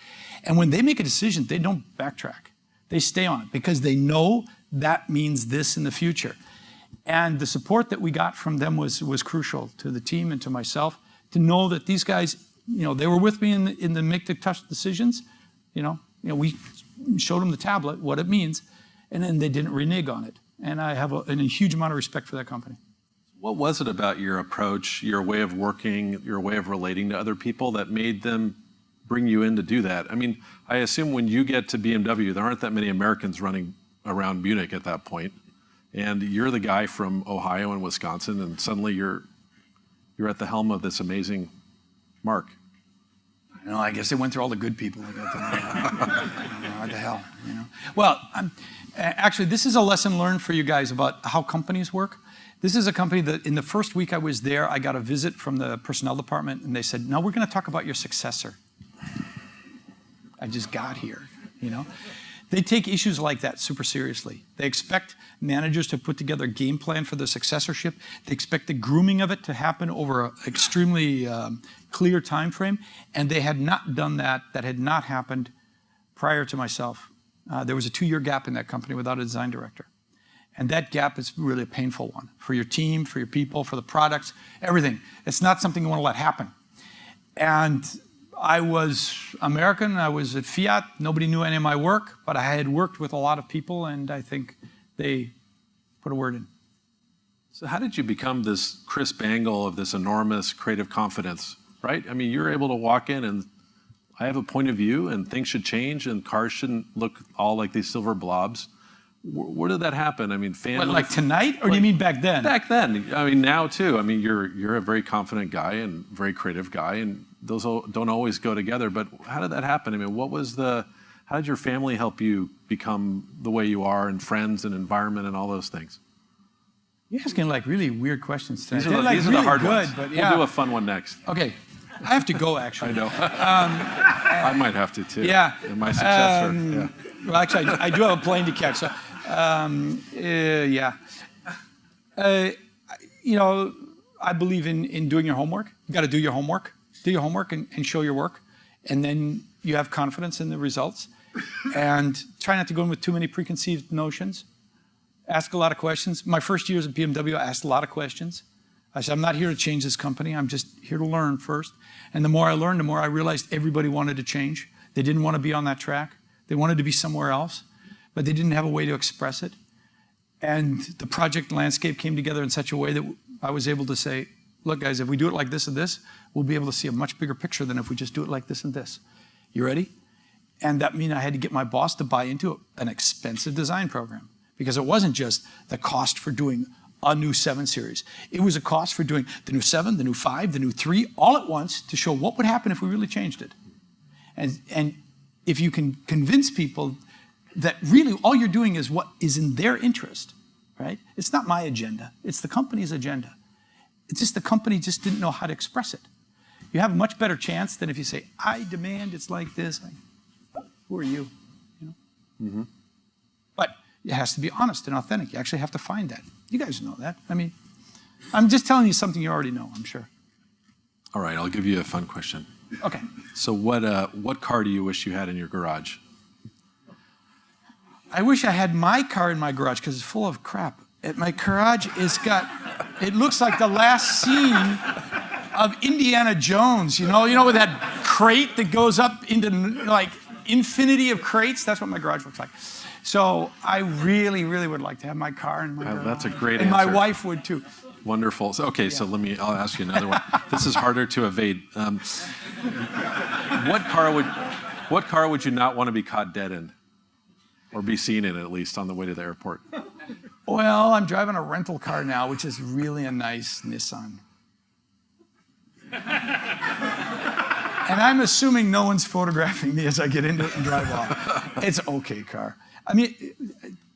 And when they make a decision, they don't backtrack. They stay on it because they know that means this in the future. And the support that we got from them was crucial to the team and to myself to know that these guys, they were with me in the make the tough decisions. We showed them the tablet, what it means, and then they didn't renege on it. And I have a huge amount of respect for that company. What was it about your approach, your way of working, your way of relating to other people that made them bring you in to do that? I mean, I assume when you get to BMW, there aren't that many Americans running around Munich at that point, and you're the guy from Ohio and Wisconsin, and suddenly you're at the helm of this amazing mark. You know, I guess they went through all the good people. I got to what the hell, you know? Well, actually, this is a lesson learned for you guys about how companies work. This is a company that in the first week I was there, I got a visit from the personnel department, and they said, "No, we're going to talk about your successor." I just got here, you know? They take issues like that super seriously. They expect managers to put together a game plan for the successorship. They expect the grooming of it to happen over an extremely clear time frame. And they had not done that. That had not happened prior to myself. There was a 2-year gap in that company without a design director. And that gap is really a painful one for your team, for your people, for the products, everything. It's not something you want to let happen. And I was American, I was at Fiat, nobody knew any of my work, but I had worked with a lot of people, and I think they put a word in. So how did you become this Chris Bangle of this enormous creative confidence, right? I mean, you're able to walk in and I have a point of view and things should change and cars shouldn't look all like these silver blobs. Where did that happen? I mean, family. What, like tonight, or do you mean back then? Back then. I mean, now too. I mean, you're a very confident guy and very creative guy, and those don't always go together. But how did that happen? I mean, how did your family help you become the way you are, and friends and environment and all those things? You're asking like really weird questions today. These are the hard ones. But yeah. We'll do a fun one next. Okay. I have to go, actually. I know. I might have to too. Yeah. And my successor. Yeah. Well, actually, I do have a plane to catch. So, yeah. You know, I believe in doing your homework. You got to do your homework. Do your homework and show your work. And then you have confidence in the results. And try not to go in with too many preconceived notions. Ask a lot of questions. My first years at BMW, I asked a lot of questions. I said, I'm not here to change this company. I'm just here to learn first. And the more I learned, the more I realized everybody wanted to change. They didn't want to be on that track. They wanted to be somewhere else, but they didn't have a way to express it. And the project landscape came together in such a way that I was able to say, look, guys, if we do it like this and this, we'll be able to see a much bigger picture than if we just do it like this and this. You ready? And that meant I had to get my boss to buy into an expensive design program, because it wasn't just the cost for doing a new 7 Series. It was a cost for doing the new 7, the new 5, the new 3, all at once to show what would happen if we really changed it. And if you can convince people that really all you're doing is what is in their interest, right? It's not my agenda, it's the company's agenda. It's just the company just didn't know how to express it. You have a much better chance than if you say, I demand it's like this. Who are you? You know? Mm-hmm. But it has to be honest and authentic. You actually have to find that. You guys know that. I mean, I'm just telling you something you already know, I'm sure. All right, I'll give you a fun question. Okay. So what car do you wish you had in your garage? I wish I had my car in my garage because it's full of crap. My garage it looks like the last scene of Indiana Jones, you know, with that crate that goes up into like infinity of crates. That's what my garage looks like. So I really, really would like to have my car in my garage. That's a great and answer. my wife would too. Wonderful. So, okay, so I'll ask you another one. This is harder to evade. What car would you not want to be caught dead in? Or be seen in, at least, on the way to the airport? Well, I'm driving a rental car now, which is really a nice Nissan. And I'm assuming no one's photographing me as I get into it and drive off. It's an okay car. I mean,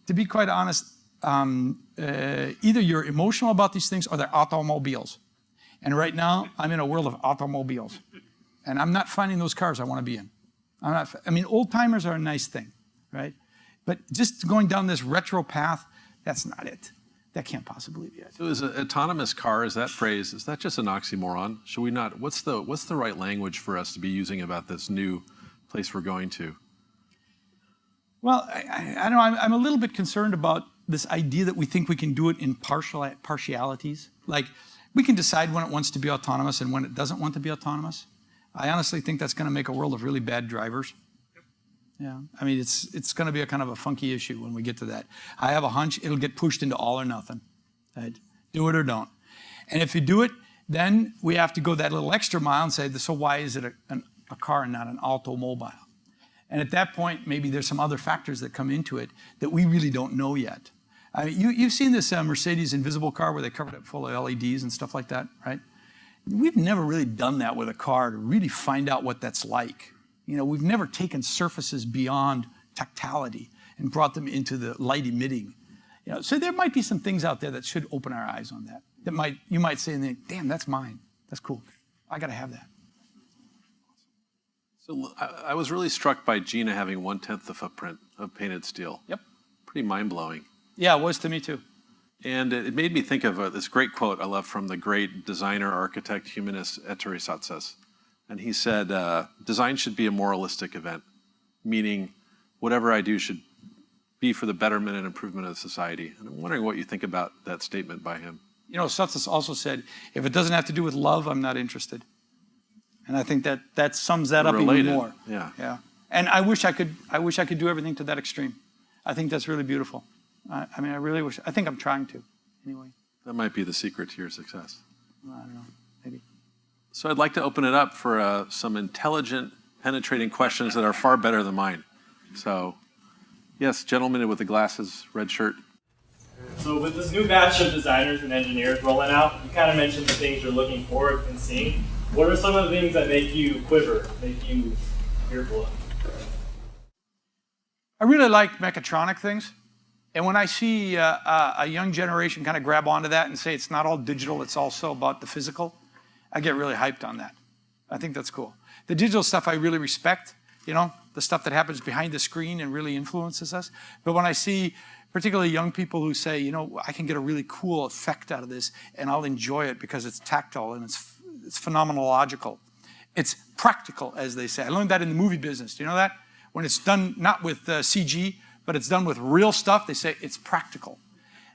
to be quite honest, either you're emotional about these things or they're automobiles. And right now, I'm in a world of automobiles. And I'm not finding those cars I want to be in. I mean, old timers are a nice thing, right? But just going down this retro path, that's not it. That can't possibly be it. So is an autonomous car, is that phrase, is that just an oxymoron? Should we not, what's the right language for us to be using about this new place we're going to? Well, I don't know, I'm a little bit concerned about this idea that we think we can do it in partialities. Like, we can decide when it wants to be autonomous and when it doesn't want to be autonomous. I honestly think that's going to make a world of really bad drivers. Yeah, I mean, it's going to be a kind of a funky issue when we get to that. I have a hunch it'll get pushed into all or nothing. Right? Do it or don't. And if you do it, then we have to go that little extra mile and say, so why is it a car and not an automobile? And at that point, maybe there's some other factors that come into it that we really don't know yet. I mean, you've seen this Mercedes invisible car where they covered it full of LEDs and stuff like that, right? we've never really done that with a car to really find out what that's like. You know, we've never taken surfaces beyond tactility and brought them into the light emitting. You know, so there might be some things out there that should open our eyes on that. You might say, damn, that's mine. That's cool. I got to have that. So I was really struck by Gina having 1/10 the footprint of painted steel. Yep. Pretty mind-blowing. Yeah, it was to me too. And it made me think of this great quote I love from the great designer, architect, humanist Ettore Satsas. And he said, design should be a moralistic event, meaning whatever I do should be for the betterment and improvement of society. And I'm wondering what you think about that statement by him. You know, Satsas also said, if it doesn't have to do with love, I'm not interested. And I think that sums that up even more. Yeah. Yeah. And I wish I could do everything to that extreme. I think that's really beautiful. I mean, I really wish. I think I'm trying to, anyway. That might be the secret to your success. I don't know, maybe. So I'd like to open it up for some intelligent, penetrating questions that are far better than mine. So, yes, gentleman with the glasses, red shirt. So with this new batch of designers and engineers rolling out, you kind of mentioned the things you're looking forward and seeing. What are some of the things that make you quiver, make you fearful of? I really like mechatronic things. And when I see a young generation kind of grab onto that and say it's not all digital, it's also about the physical, I get really hyped on that. I think that's cool. The digital stuff I really respect, you know, the stuff that happens behind the screen and really influences us. But when I see particularly young people who say, you know, I can get a really cool effect out of this and I'll enjoy it because it's tactile and it's phenomenological. It's practical, as they say. I learned that in the movie business. Do you know that? When it's done not with CG, but it's done with real stuff, they say it's practical.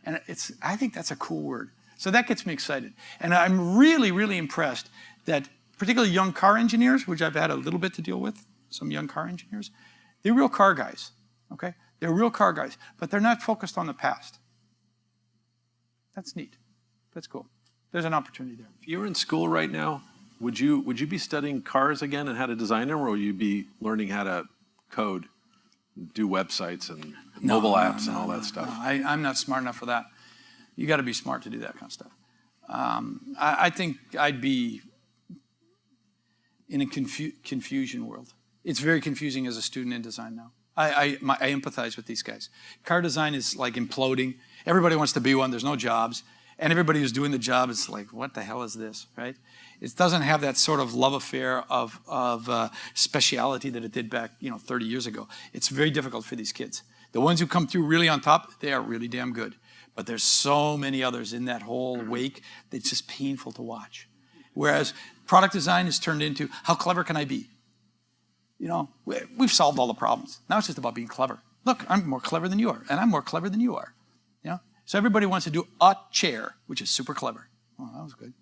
And I think that's a cool word. So that gets me excited. And I'm really, really impressed that particularly young car engineers, which I've had a little bit to deal with, some young car engineers, they're real car guys, okay? They're real car guys, but they're not focused on the past. That's neat. That's cool. There's an opportunity there. If you were in school right now, would you be studying cars again and how to design them, or would you be learning how to code, do websites and mobile apps and all that stuff? I'm not smart enough for that. You got to be smart to do that kind of stuff. I think I'd be in a confusion world. It's very confusing as a student in design now. I empathize with these guys. Car design is like imploding. Everybody wants to be one. There's no jobs. And everybody who's doing the job is like, what the hell is this, right? It doesn't have that sort of love affair of speciality that it did back, 30 years ago. It's very difficult for these kids. The ones who come through really on top, they are really damn good. But there's so many others in that whole wake that it's just painful to watch. Whereas product design is turned into, how clever can I be? We've solved all the problems. Now it's just about being clever. Look, I'm more clever than you are, and I'm more clever than you are. So everybody wants to do a chair, which is super clever. Oh, that was good.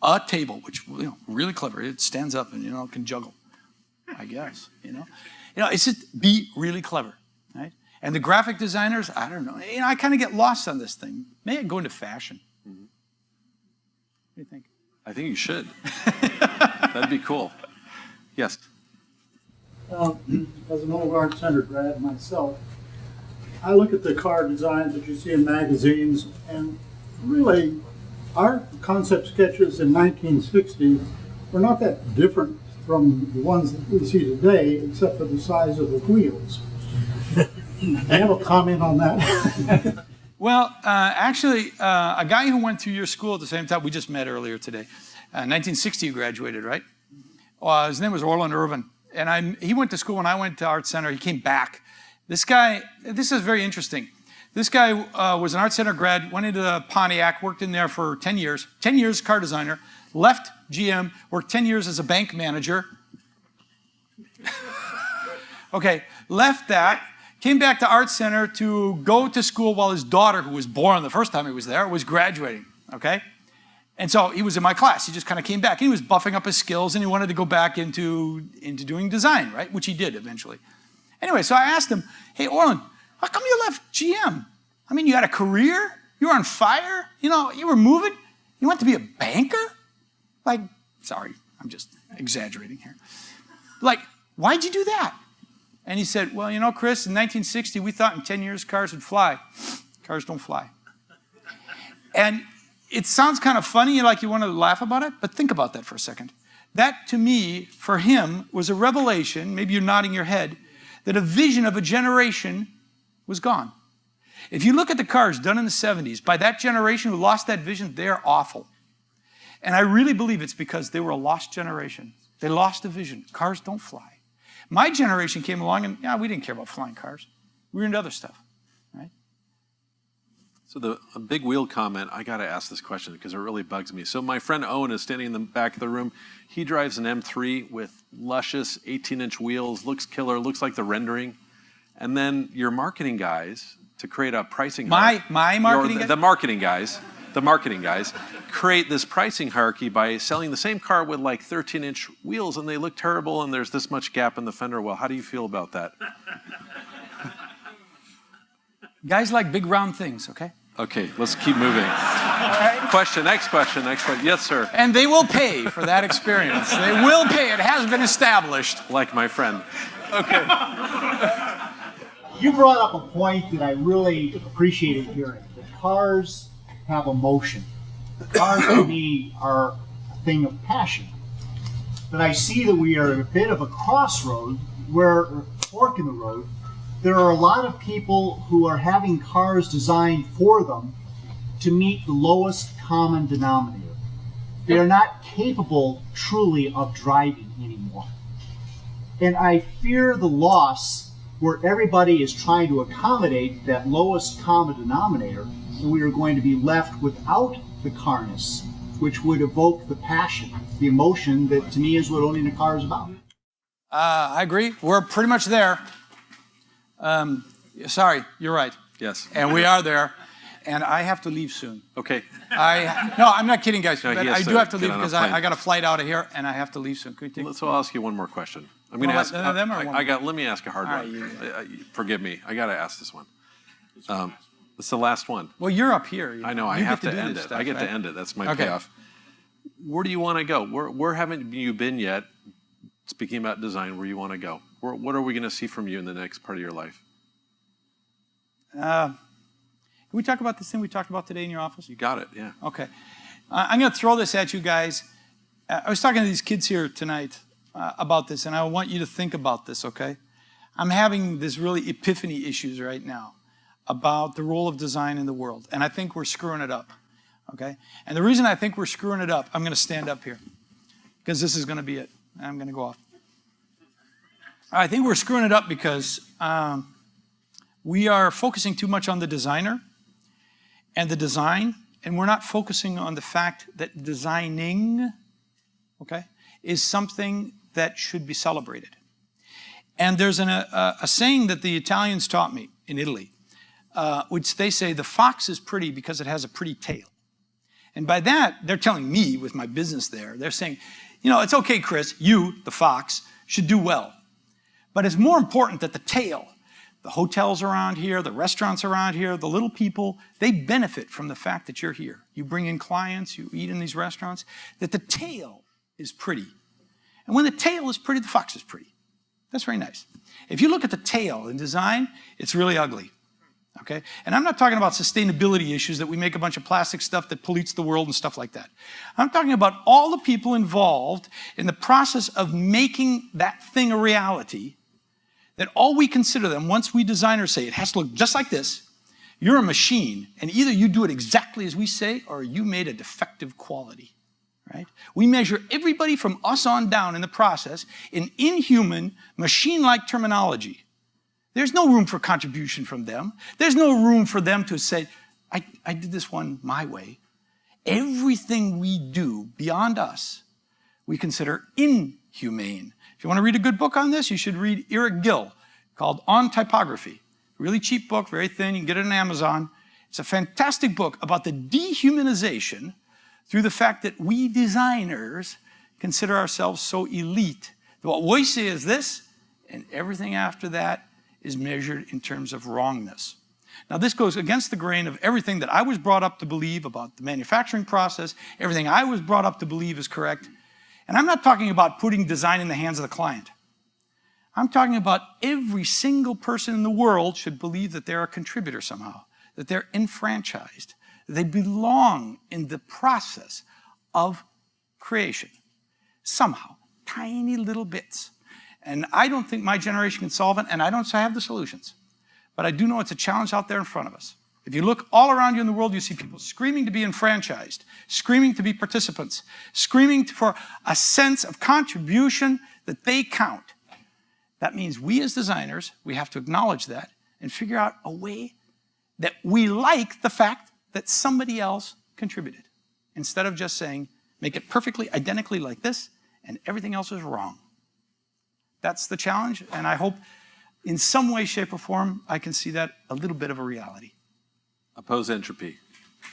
A table, which really clever. It stands up and can juggle. I guess. It's just be really clever, right? And the graphic designers, I don't know. I kind of get lost on this thing. May I go into fashion? Mm-hmm. What do you think? I think you should. That'd be cool. Yes. As an old art center grad myself, I look at the car designs that you see in magazines, and really, our concept sketches in 1960 were not that different from the ones that we see today, except for the size of the wheels. Do you have a comment on that? Well, actually, a guy who went through your school at the same time, we just met earlier today, 1960 you graduated, right? His name was Orland Irvin. And he went to school when I went to Art Center. He came back. This guy, this is very interesting. This guy was an Art Center grad, went into Pontiac, worked in there for 10 years. 10 years car designer, left GM, worked 10 years as a bank manager. Okay, left that, came back to Art Center to go to school while his daughter, who was born the first time he was there, was graduating, okay? And so he was in my class. He just kind of came back. He was buffing up his skills, and he wanted to go back into doing design, right? Which he did eventually. Anyway, so I asked him, hey, Orland, how come you left GM? I mean, you had a career. You were on fire. You were moving. You went to be a banker? Like, sorry, I'm just exaggerating here. Like, why'd you do that? And he said, well, Chris, in 1960, we thought in 10 years cars would fly. Cars don't fly. And it sounds kind of funny, like you want to laugh about it, but think about that for a second. That, to me, for him, was a revelation, maybe you're nodding your head, that a vision of a generation was gone. If you look at the cars done in the 70s, by that generation who lost that vision, they're awful. And I really believe it's because they were a lost generation. They lost a vision. Cars don't fly. My generation came along and, yeah, we didn't care about flying cars. We were into other stuff, right? So a big wheel comment, I got to ask this question because it really bugs me. So my friend Owen is standing in the back of the room. He drives an M3 with luscious 18-inch wheels, looks killer, looks like the rendering. And then your marketing guys, to create a pricing my marketing guys? The marketing guys create this pricing hierarchy by selling the same car with like 13-inch wheels, and they look terrible, and there's this much gap in the fender well. How do you feel about that? Guys like big round things, okay? Okay, let's keep moving. Next question. Yes, sir. And they will pay for that experience. They will pay. It has been established. Like my friend. Okay. You brought up a point that I really appreciated hearing. The cars have emotion. Cars, to me, are a thing of passion. But I see that we are at a bit of a crossroad, fork in the road. There are a lot of people who are having cars designed for them to meet the lowest common denominator. They are not capable truly of driving anymore. And I fear the loss where everybody is trying to accommodate that lowest common denominator, and we are going to be left without the carness, which would evoke the passion, the emotion that to me is what owning a car is about. I agree. We're pretty much there. Sorry, you're right. Yes. And we are there. And I have to leave soon. Okay. No, I'm not kidding, guys. No, But I do have to leave because I got a flight out of here, and I have to leave soon. So I'll ask you one more question. I'm going to ask. Them or one? Let me ask a hard one. Forgive me. I got to ask this one. It's the last one. Well, you're up here. I know. I have to end it. I get to end it. That's my payoff. Where do you want to go? Where haven't you been yet? Speaking about design, where you want to go? What are we going to see from you in the next part of your life? Can we talk about this thing we talked about today in your office? You got it. Yeah. Okay. I'm going to throw this at you guys. I was talking to these kids here tonight about this, and I want you to think about this, okay? I'm having this really epiphany issues right now about the role of design in the world, and I think we're screwing it up, okay? And the reason I think we're screwing it up, I'm going to stand up here because this is going to be it. I'm going to go off. I think we're screwing it up because we are focusing too much on the designer and the design, and we're not focusing on the fact that designing, okay, is something that should be celebrated. And there's a saying that the Italians taught me in Italy, which they say the fox is pretty because it has a pretty tail. And by that, they're telling me with my business there, they're saying, you know, it's okay, Chris, you, the fox, should do well. But it's more important that the tail, the hotels around here, the restaurants around here, the little people, they benefit from the fact that you're here. You bring in clients, you eat in these restaurants, that the tail is pretty. And when the tail is pretty, the fox is pretty. That's very nice. If you look at the tail in design, it's really ugly, okay? And I'm not talking about sustainability issues that we make a bunch of plastic stuff that pollutes the world and stuff like that. I'm talking about all the people involved in the process of making that thing a reality, that all we consider them, once we designers say it has to look just like this, you're a machine, and either you do it exactly as we say, or you made a defective quality, right? We measure everybody from us on down in the process in inhuman, machine-like terminology. There's no room for contribution from them. There's no room for them to say, I did this one my way. Everything we do beyond us, we consider inhumane. If you want to read a good book on this, you should read Eric Gill, called On Typography. Really cheap book, very thin, you can get it on Amazon. It's a fantastic book about the dehumanization through the fact that we designers consider ourselves so elite. What we say is this, and everything after that is measured in terms of wrongness. Now, this goes against the grain of everything that I was brought up to believe about the manufacturing process, everything I was brought up to believe is correct. And I'm not talking about putting design in the hands of the client. I'm talking about every single person in the world should believe that they're a contributor somehow, that they're enfranchised, They belong in the process of creation. Somehow, tiny little bits. And I don't think my generation can solve it, and I don't say I have the solutions. But I do know it's a challenge out there in front of us. If you look all around you in the world, you see people screaming to be enfranchised, screaming to be participants, screaming for a sense of contribution that they count. That means we as designers, we have to acknowledge that and figure out a way that we like the fact that somebody else contributed, instead of just saying, make it perfectly identically like this, and everything else is wrong. That's the challenge, and I hope in some way, shape, or form, I can see that a little bit of a reality. Oppose entropy.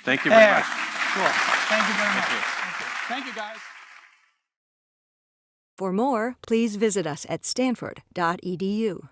Thank you very much. Sure. Thank you very much. Thank you, guys. For more, please visit us at stanford.edu.